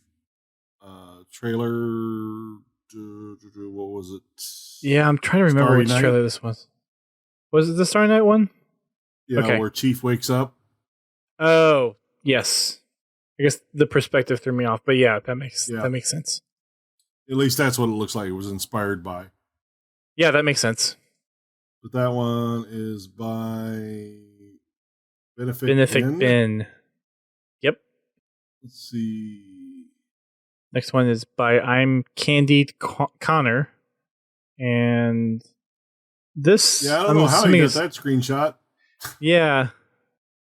trailer. What was it? Yeah, I'm trying to remember Starry which Night? trailer this was. Was it the Starry Night one? Yeah, Okay. where Chief wakes up. Oh, yes. I guess the perspective threw me off, but yeah, that makes sense. At least that's what it looks like. It was inspired by. Yeah, that makes sense. But that one is by Benefic Ben. Yep. Let's see. Next one is by I'm Candied Connor. And this... Yeah, I don't know how he got that screenshot. Yeah.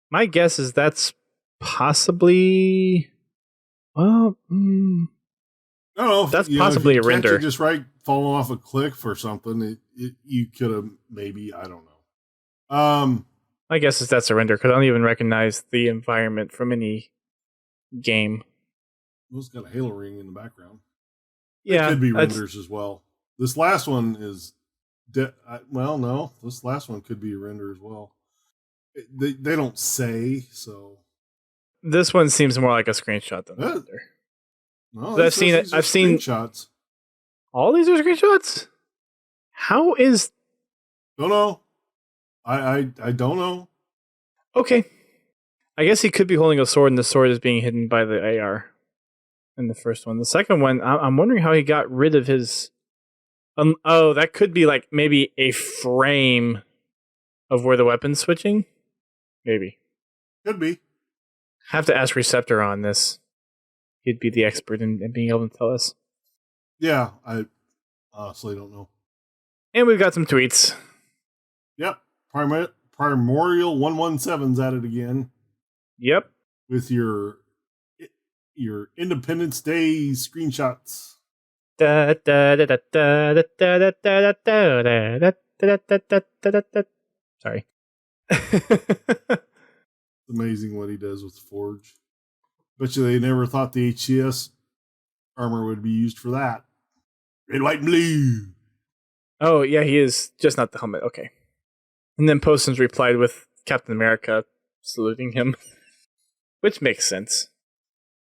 My guess is that's possibly... Well, I don't know. That's possibly a render. Just right falling off a cliff or something. You could have maybe, I don't know. My guess is that's a render because I don't even recognize the environment from any game. It's got a Halo ring in the background. Yeah, it could be renders as well. This last one is, no. This last one could be a render as well. They don't say so. This one seems more like a screenshot than a render. No, I've seen it. I've seen screenshots. All these are screenshots. How is? Don't know. I don't know. Okay. I guess he could be holding a sword, and the sword is being hidden by the AR in the first one. The second one, I'm wondering how he got rid of his Oh, that could be like maybe a frame of where the weapon's switching. Maybe. Could be. Have to ask Receptor on this. He'd be the expert in being able to tell us. Yeah, I honestly don't know. And we've got some tweets. Yep. Primordial 117's at it again. Yep. With your Independence Day screenshots. Sorry. It's amazing what he does with Forge. Bet you they never thought the HCS armor would be used for that. Red, white, and blue. Oh, yeah, he is. Just not the helmet. Okay. And then Poston's replied with Captain America saluting him, which makes sense.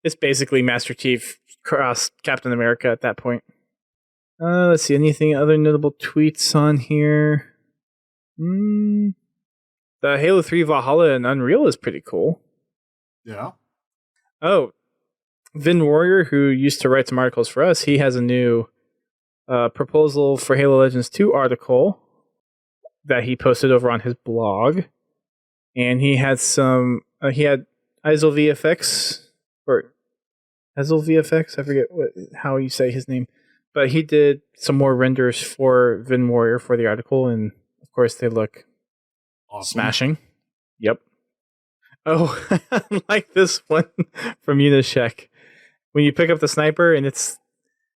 It's basically Master Chief cross Captain America at that point. Let's see, anything other notable tweets on here? The Halo 3 Valhalla and Unreal is pretty cool. Yeah. Oh, Vin Warrior, who used to write some articles for us, he has a new proposal for Halo Legends 2 article that he posted over on his blog. And he had some, he had ISO VFX, or ISO VFX, I forget how you say his name. But he did some more renders for Vin Warrior for the article, and of course they look Awesome. smashing. Yep. Oh, I like this one from Unishek. When you pick up the sniper and it's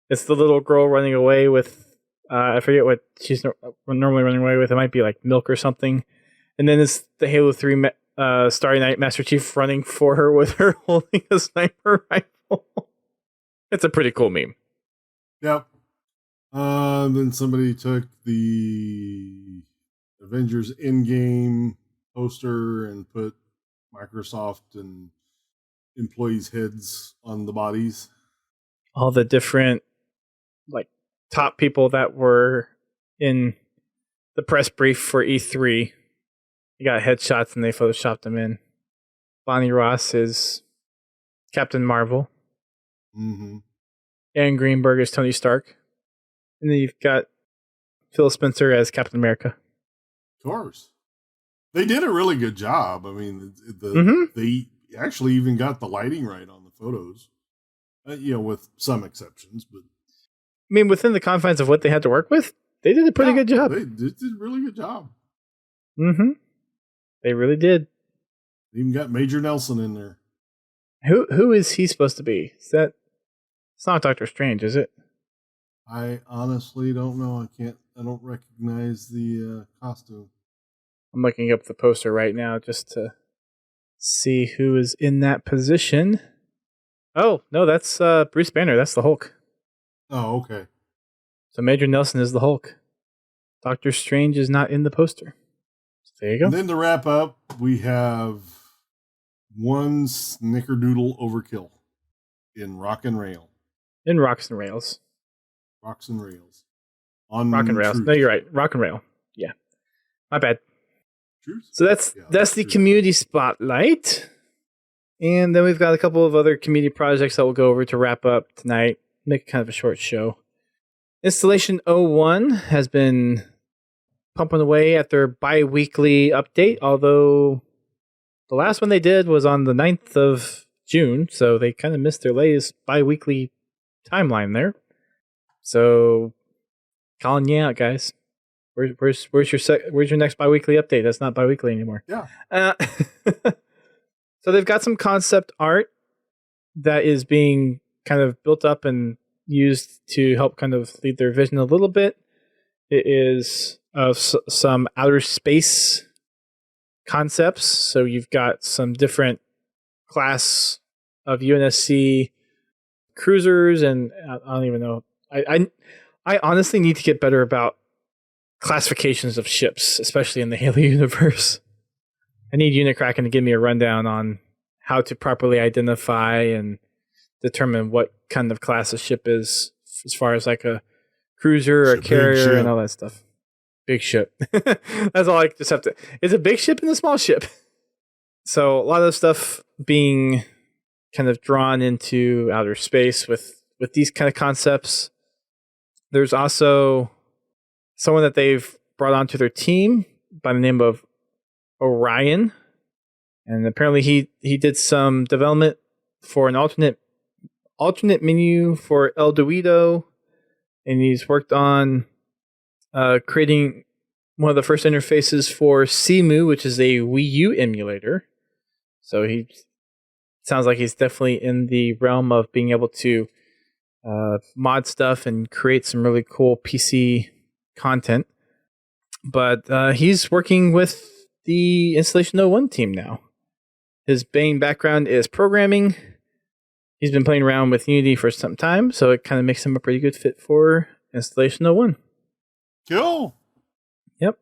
the little girl running away with I forget what she's normally running away with. It might be like milk or something. And then it's the Halo 3 Starry Night Master Chief running for her with her holding a sniper rifle. It's a pretty cool meme. Yep. Then somebody took the Avengers Endgame poster and put Microsoft and employees' heads on the bodies. All the different like top people that were in the press brief for E3. You got headshots and they photoshopped them in. Bonnie Ross is Captain Marvel. Mm-hmm. Aaron Greenberg is Tony Stark. And then you've got Phil Spencer as Captain America. Of course. They did a really good job. I mean, they actually even got the lighting right on the photos. With some exceptions. But I mean, within the confines of what they had to work with, they did a pretty good job. They did a really good job. Mm-hmm. They really did. They even got Major Nelson in there. Who is he supposed to be? It's not Doctor Strange, is it? I honestly don't know. I don't recognize the costume. I'm looking up the poster right now just to see who is in that position. Oh, no, that's Bruce Banner. That's the Hulk. Oh, okay. So Major Nelson is the Hulk. Doctor Strange is not in the poster. So there you go. And then to wrap up, we have one snickerdoodle overkill in Rock and Rail. In Rocks and Rails. Rocks and Rails. On Rock and Rails. Truth. No, you're right. Rock and Rail. Yeah. My bad. Truth? So that's the Truth. community spotlight. And then we've got a couple of other community projects that we'll go over to wrap up tonight. Make kind of a short show. Installation 01 has been pumping away at their bi-weekly update, although the last one they did was on the 9th of June, so they kind of missed their latest bi-weekly timeline there. So, calling you out, guys. Where's your next bi-weekly update? That's not bi-weekly anymore. Yeah. So they've got some concept art that is being kind of built up and used to help kind of lead their vision a little bit. It is of some outer space concepts. So you've got some different class of UNSC cruisers, and I don't even know. I honestly need to get better about classifications of ships, especially in the Halo universe. I need Unicracken to give me a rundown on how to properly identify and determine what kind of class a ship is, as far as like a cruiser or a carrier and all that stuff. Big ship. That's all I just have to. It's a big ship and a small ship. So a lot of stuff being kind of drawn into outer space with these kind of concepts. There's also someone that they've brought onto their team by the name of Orion. And apparently he did some development for an alternate menu for El Dorado. And he's worked on creating one of the first interfaces for Cemu, which is a Wii U emulator. So he sounds like he's definitely in the realm of being able to mod stuff and create some really cool PC content. But he's working with the Installation 01 team now. His main background is programming. He's been playing around with Unity for some time, so it kind of makes him a pretty good fit for Installation 01. Cool. Yep.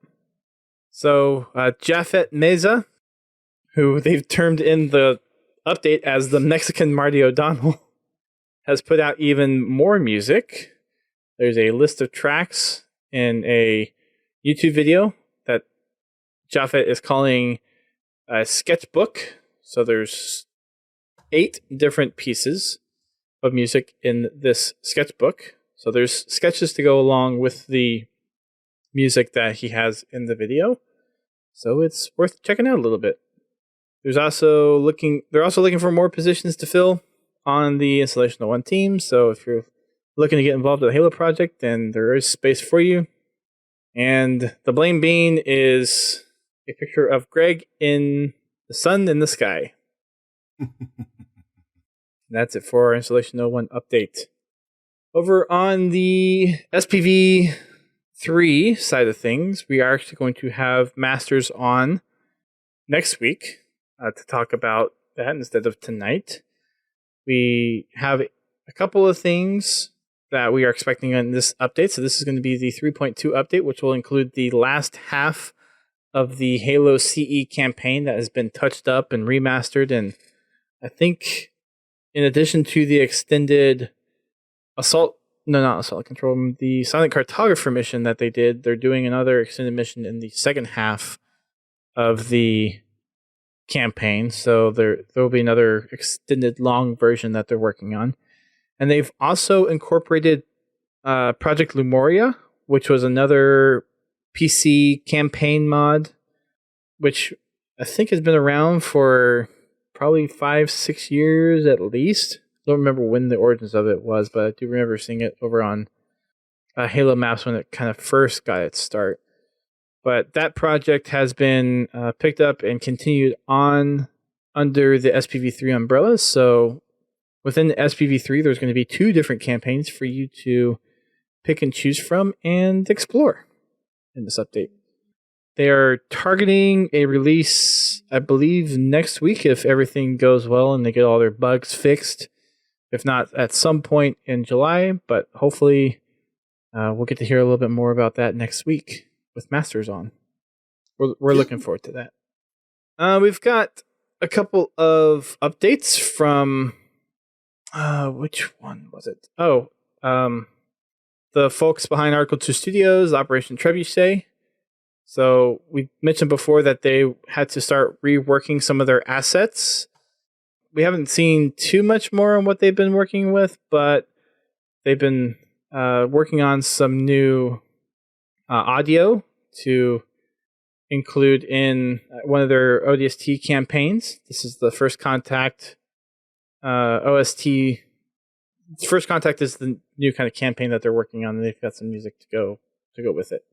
So Jafet Meza, who they've termed in the update as the Mexican Marty O'Donnell, has put out even more music. There's a list of tracks in a YouTube video that Jafet is calling a sketchbook. So there's 8 different pieces of music in this sketchbook. So there's sketches to go along with the music that he has in the video. So it's worth checking out a little bit. They're also looking for more positions to fill on the Installation 01 team. So if you're looking to get involved with the Halo project, then there is space for you. And the blame bean is a picture of Greg in the sun in the sky. That's it for our Installation 01 update. Over on the SPV 3 side of things, we are actually going to have Masters on next week to talk about that instead of tonight. We have a couple of things that we are expecting on this update. So this is going to be the 3.2 update, which will include the last half of the Halo CE campaign that has been touched up and remastered. And I think in addition to the extended the Silent Cartographer mission that they did, they're doing another extended mission in the second half of the campaign. So there will be another extended long version that they're working on. And they've also incorporated Project Lumoria, which was another PC campaign mod, which I think has been around for probably 5-6 years at least. I don't remember when the origins of it was, but I do remember seeing it over on Halo maps when it kind of first got its start. But that project has been picked up and continued on under the SPV3 umbrella. So within the SPV3, there's going to be 2 different campaigns for you to pick and choose from and explore in this update. They are targeting a release, I believe, next week if everything goes well and they get all their bugs fixed. If not, at some point in July, but hopefully we'll get to hear a little bit more about that next week with Masters on. We're looking forward to that. We've got a couple of updates from which one was it? The folks behind Article 2 Studios, Operation Trebuchet. So we mentioned before that they had to start reworking some of their assets. We haven't seen too much more on what they've been working with, but they've been working on some new audio to include in one of their ODST campaigns. This is the First Contact OST. First Contact is the new kind of campaign that they're working on, and they've got some music to go with it.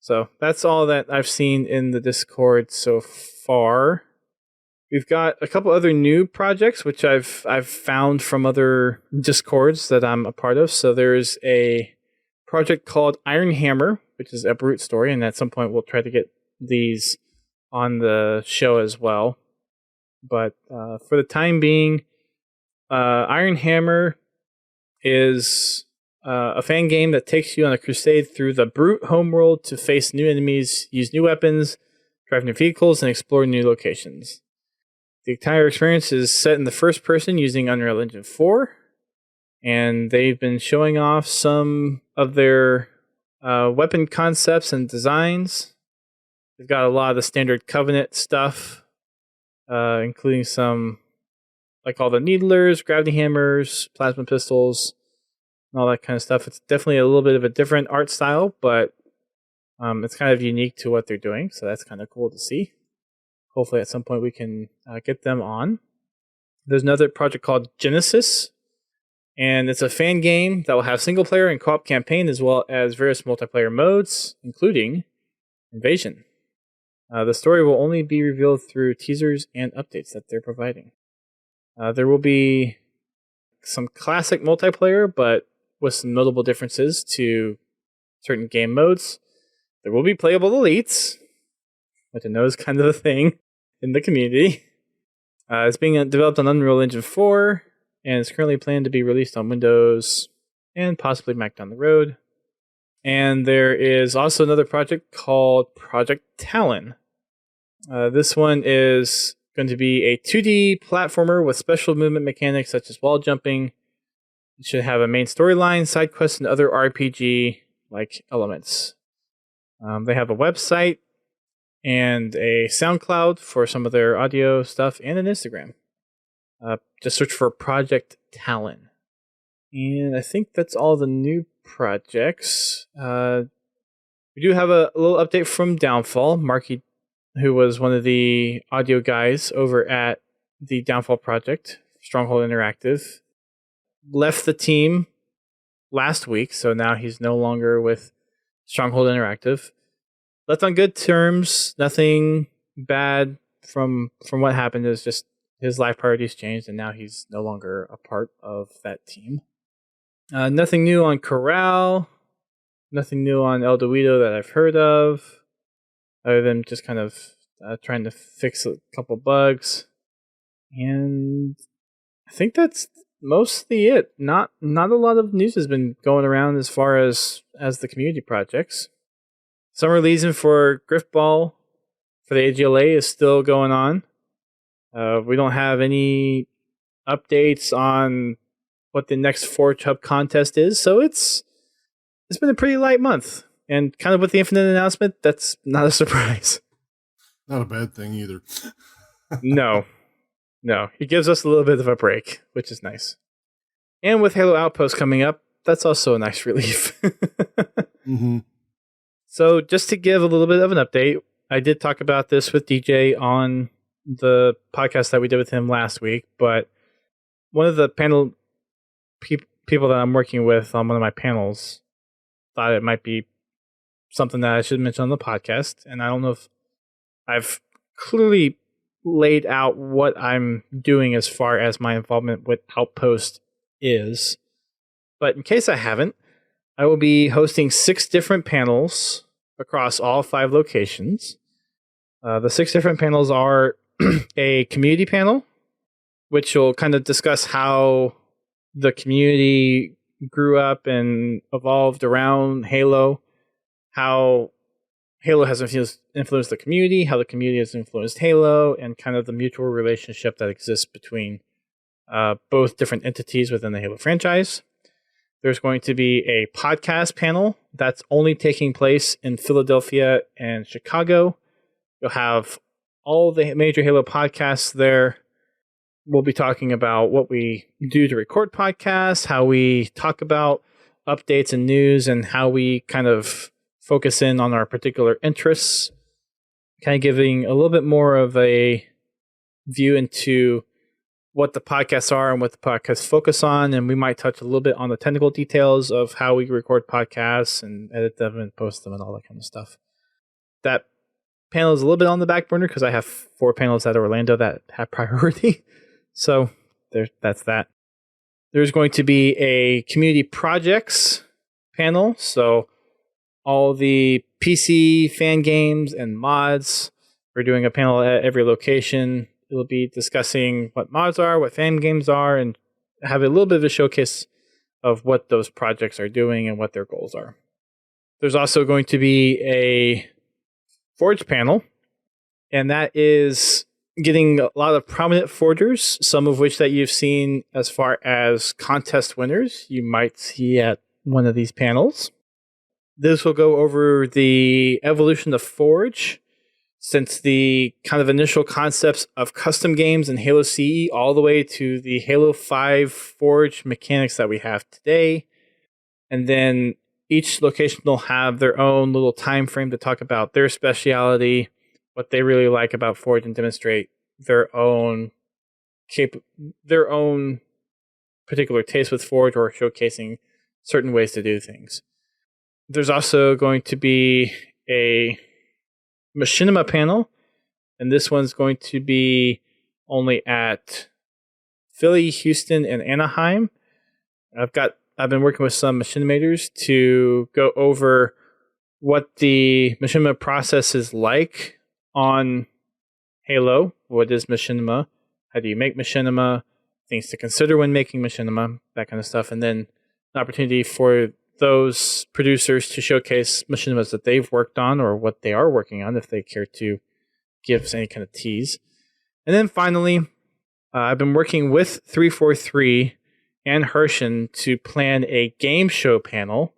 So that's all that I've seen in the Discord so far. We've got a couple other new projects which I've found from other Discords that I'm a part of. So there's a project called Iron Hammer, which is a Brute story, and at some point we'll try to get these on the show as well. But for the time being, Iron Hammer is a fan game that takes you on a crusade through the Brute homeworld to face new enemies, use new weapons, drive new vehicles, and explore new locations. The entire experience is set in the first person using Unreal Engine 4, and they've been showing off some of their weapon concepts and designs. They've got a lot of the standard Covenant stuff, including some, like all the needlers, gravity hammers, plasma pistols, and all that kind of stuff. It's definitely a little bit of a different art style, but it's kind of unique to what they're doing, so that's kind of cool to see. Hopefully at some point we can get them on. There's another project called Genesis, and it's a fan game that will have single player and co-op campaign as well as various multiplayer modes, including Invasion. The story will only be revealed through teasers and updates that they're providing. There will be some classic multiplayer, but with some notable differences to certain game modes. There will be playable elites, which I know is kind of a thing in the community. It's being developed on Unreal Engine 4, and it's currently planned to be released on Windows and possibly Mac down the road. And there is also another project called Project Talon. This one is going to be a 2D platformer with special movement mechanics such as wall jumping. It should have a main storyline, side quests, and other RPG-like elements. They have a website and a SoundCloud for some of their audio stuff, and an Instagram. Just search for Project Talon. And I think that's all the new projects. We do have a little update from Downfall. Marky, who was one of the audio guys over at the Downfall project, Stronghold Interactive, left the team last week, so now he's no longer with Stronghold Interactive. Left on good terms, nothing bad from what happened. It was just his life priorities changed, and now he's no longer a part of that team. Nothing new on Corral, nothing new on El Dorado that I've heard of, other than just kind of trying to fix a couple bugs. And I think that's mostly it. Not a lot of news has been going around as far as the community projects. Summer season for Griffball for the AGLA is still going on. We don't have any updates on what the next Forge Hub contest is, so it's been a pretty light month. And kind of with the Infinite announcement, that's not a surprise. Not a bad thing either. No. It gives us a little bit of a break, which is nice. And with Halo Outpost coming up, that's also a nice relief. Mm-hmm. So just to give a little bit of an update, I did talk about this with DJ on the podcast that we did with him last week, but one of the panel people that I'm working with on one of my panels thought it might be something that I should mention on the podcast, and I don't know if I've clearly laid out what I'm doing as far as my involvement with Outpost is, but in case I haven't, I will be hosting 6 different panels across all 5 locations. The 6 different panels are a community panel, which will kind of discuss how the community grew up and evolved around Halo, how Halo has influenced the community, how the community has influenced Halo, and kind of the mutual relationship that exists between both different entities within the Halo franchise. There's going to be a podcast panel that's only taking place in Philadelphia and Chicago. You'll have all the major Halo podcasts there. We'll be talking about what we do to record podcasts, how we talk about updates and news, and how we kind of focus in on our particular interests. Kind of giving a little bit more of a view into what the podcasts are and what the podcasts focus on, and we might touch a little bit on the technical details of how we record podcasts and edit them and post them and all that kind of stuff. That panel is a little bit on the back burner because I have 4 panels at Orlando that have priority. So that's that. There's going to be a community projects panel, so all the PC fan games and mods. We're doing a panel at every location. We'll be discussing what mods are, what fan games are, and have a little bit of a showcase of what those projects are doing and what their goals are. There's also going to be a Forge panel, and that is getting a lot of prominent forgers, some of which that you've seen as far as contest winners you might see at one of these panels. This will go over the evolution of Forge since the kind of initial concepts of custom games in Halo CE all the way to the Halo 5 Forge mechanics that we have today. And then each location will have their own little time frame to talk about their speciality, what they really like about Forge, and demonstrate their own their own particular taste with Forge, or showcasing certain ways to do things. There's also going to be a machinima panel, and this one's going to be only at Philly, Houston, and Anaheim. I've been working with some machinimators to go over what the machinima process is like on Halo. What is machinima? How do you make machinima? Things to consider when making machinima, that kind of stuff. And then an opportunity for those producers to showcase machinimas that they've worked on, or what they are working on, if they care to give us any kind of tease. And then finally, I've been working with 343 and Hershen to plan a game show panel.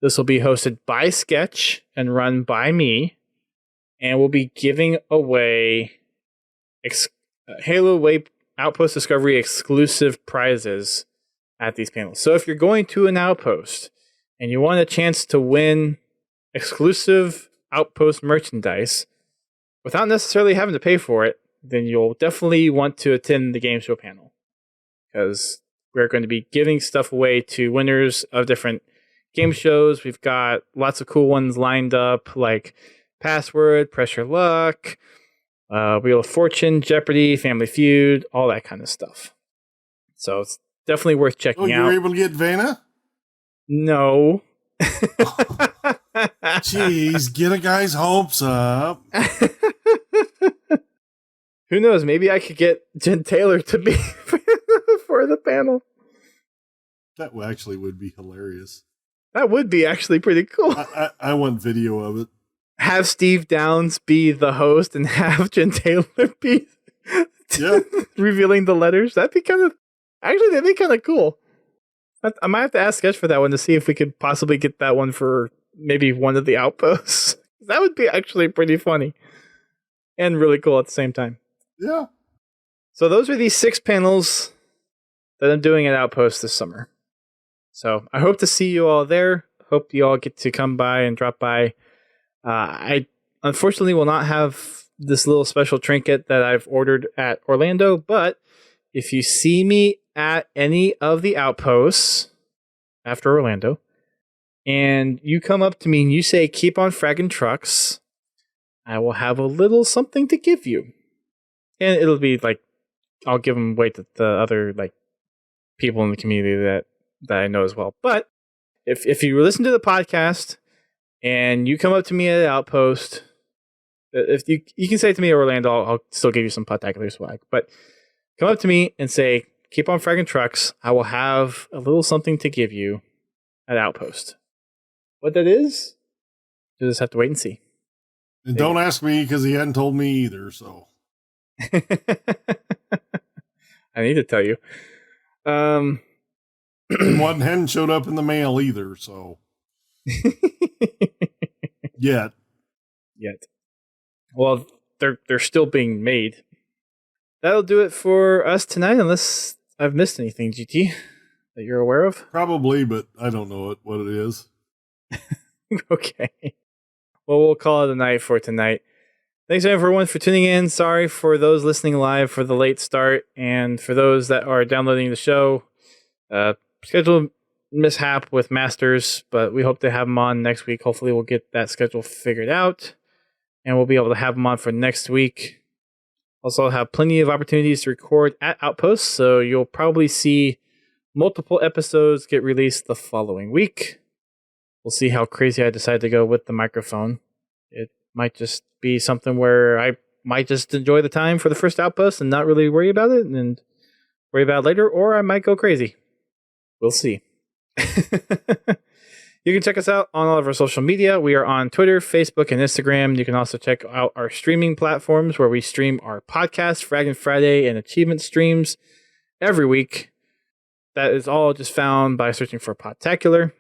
This will be hosted by Sketch and run by me, and we'll be giving away Halo Way Outpost Discovery exclusive prizes at these panels. So if you're going to an outpost and you want a chance to win exclusive outpost merchandise without necessarily having to pay for it, then you'll definitely want to attend the game show panel, because we're going to be giving stuff away to winners of different game shows. We've got lots of cool ones lined up, like Password, Pressure Luck, Wheel of Fortune, Jeopardy, Family Feud, all that kind of stuff. So it's definitely worth checking out. Oh, you were able to get Vanna? No. Jeez, get a guy's hopes up. Who knows? Maybe I could get Jen Taylor to be for the panel. That actually would be hilarious. That would be actually pretty cool. I want video of it. Have Steve Downs be the host and have Jen Taylor be revealing the letters. That'd be kind of cool. I might have to ask Sketch for that one to see if we could possibly get that one for maybe one of the outposts. That would be actually pretty funny and really cool at the same time. Yeah. So those are the 6 panels that I'm doing at Outpost this summer. So I hope to see you all there. Hope you all get to come by and drop by. I unfortunately will not have this little special trinket that I've ordered at Orlando, but if you see me at any of the outposts after Orlando, and you come up to me and you say, "Keep on fragging trucks," I will have a little something to give you. And it'll be like, I'll give them away to the other like people in the community that I know as well. But if you listen to the podcast and you come up to me at an outpost, if you can say it to me at Orlando, I'll still give you some Podtacular swag. But come up to me and say, "Keep on fragging trucks," I will have a little something to give you at Outpost. What that is, you'll just have to wait and see. And don't ask me, because he hadn't told me either, so. I need to tell you. And one hadn't showed up in the mail either, so. Yet. Well, they're still being made. That'll do it for us tonight, unless I've missed anything, GT, that you're aware of. Probably, but I don't know what it is. Okay. Well, we'll call it a night for tonight. Thanks everyone for tuning in. Sorry for those listening live for the late start, and for those that are downloading the show. Schedule mishap with Masters, but we hope to have them on next week. Hopefully we'll get that schedule figured out, and we'll be able to have them on for next week. Also have plenty of opportunities to record at Outposts, so you'll probably see multiple episodes get released the following week. We'll see how crazy I decide to go with the microphone. It might just be something where I might just enjoy the time for the first Outpost and not really worry about it, and worry about it later, or I might go crazy. We'll see. You can check us out on all of our social media. We are on Twitter, Facebook, and Instagram. You can also check out our streaming platforms where we stream our podcast, Fraggin' Friday, and achievement streams every week. That is all just found by searching for Podtacular.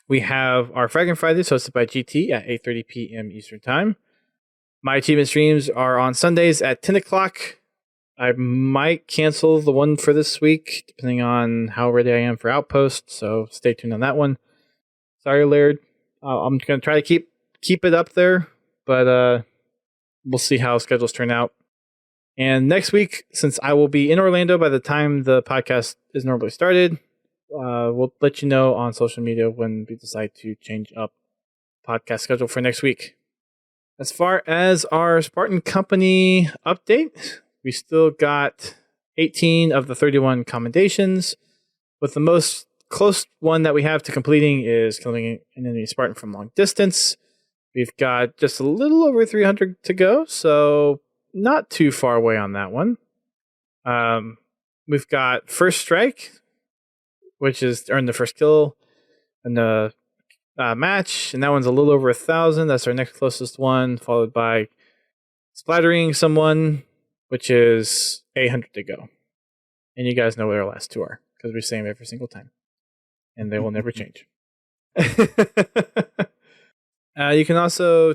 We have our Fraggin' Fridays hosted by GT at 8:30 p.m. Eastern Time. My achievement streams are on Sundays at 10 o'clock I might cancel the one for this week, depending on how ready I am for Outpost. So stay tuned on that one. Sorry, Laird. I'm going to try to keep it up there, but we'll see how schedules turn out. And next week, since I will be in Orlando by the time the podcast is normally started, we'll let you know on social media when we decide to change up podcast schedule for next week. As far as our Spartan Company update, we still got 18 of the 31 commendations, with the most close one that we have to completing is killing an enemy Spartan from long distance. We've got just a little over 300 to go, so not too far away on that one. We've got First Strike, which is earn the first kill in the match, and that one's a little over 1,000. That's our next closest one, followed by Splattering Someone, which is 800 to go. And you guys know what our last two are, because we say them every single time. And they will never change. You can also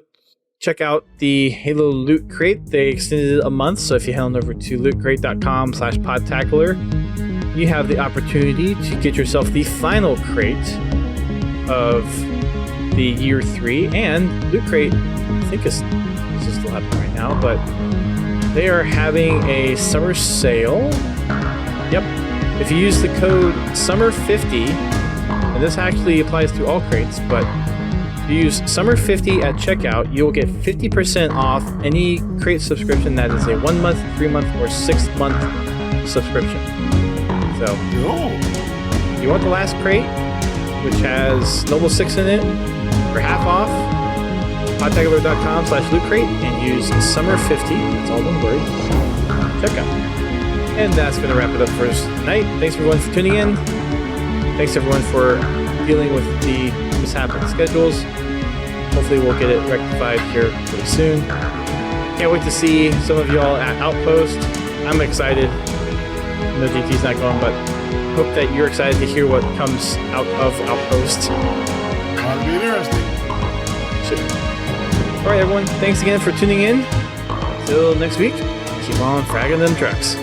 check out the Halo Loot Crate. They extended it a month, so if you head on over to lootcrate.com/podtacular, you have the opportunity to get yourself the final crate of the year 3. And Loot Crate, I think this is still happening right now, but they are having a summer sale. Yep. If you use the code SUMMER50, and this actually applies to all crates, but if you use SUMMER50 at checkout, you will get 50% off any crate subscription that is a 1 month, 3 month, or 6 month subscription. So, if you want the last crate, which has Noble 6 in it, for half off, podtacular.com/loot crate and use SUMMER50. That's all one word. Checkout. And that's going to wrap it up for us tonight. Thanks everyone for tuning in. Thanks everyone for dealing with the mishap in schedules. Hopefully we'll get it rectified here pretty soon. Can't wait to see some of y'all at Outpost. I'm excited. No GT's not going, but hope that you're excited to hear what comes out of Outpost. That'll be interesting. All right, everyone. Thanks again for tuning in. Till next week, keep on fragging them trucks.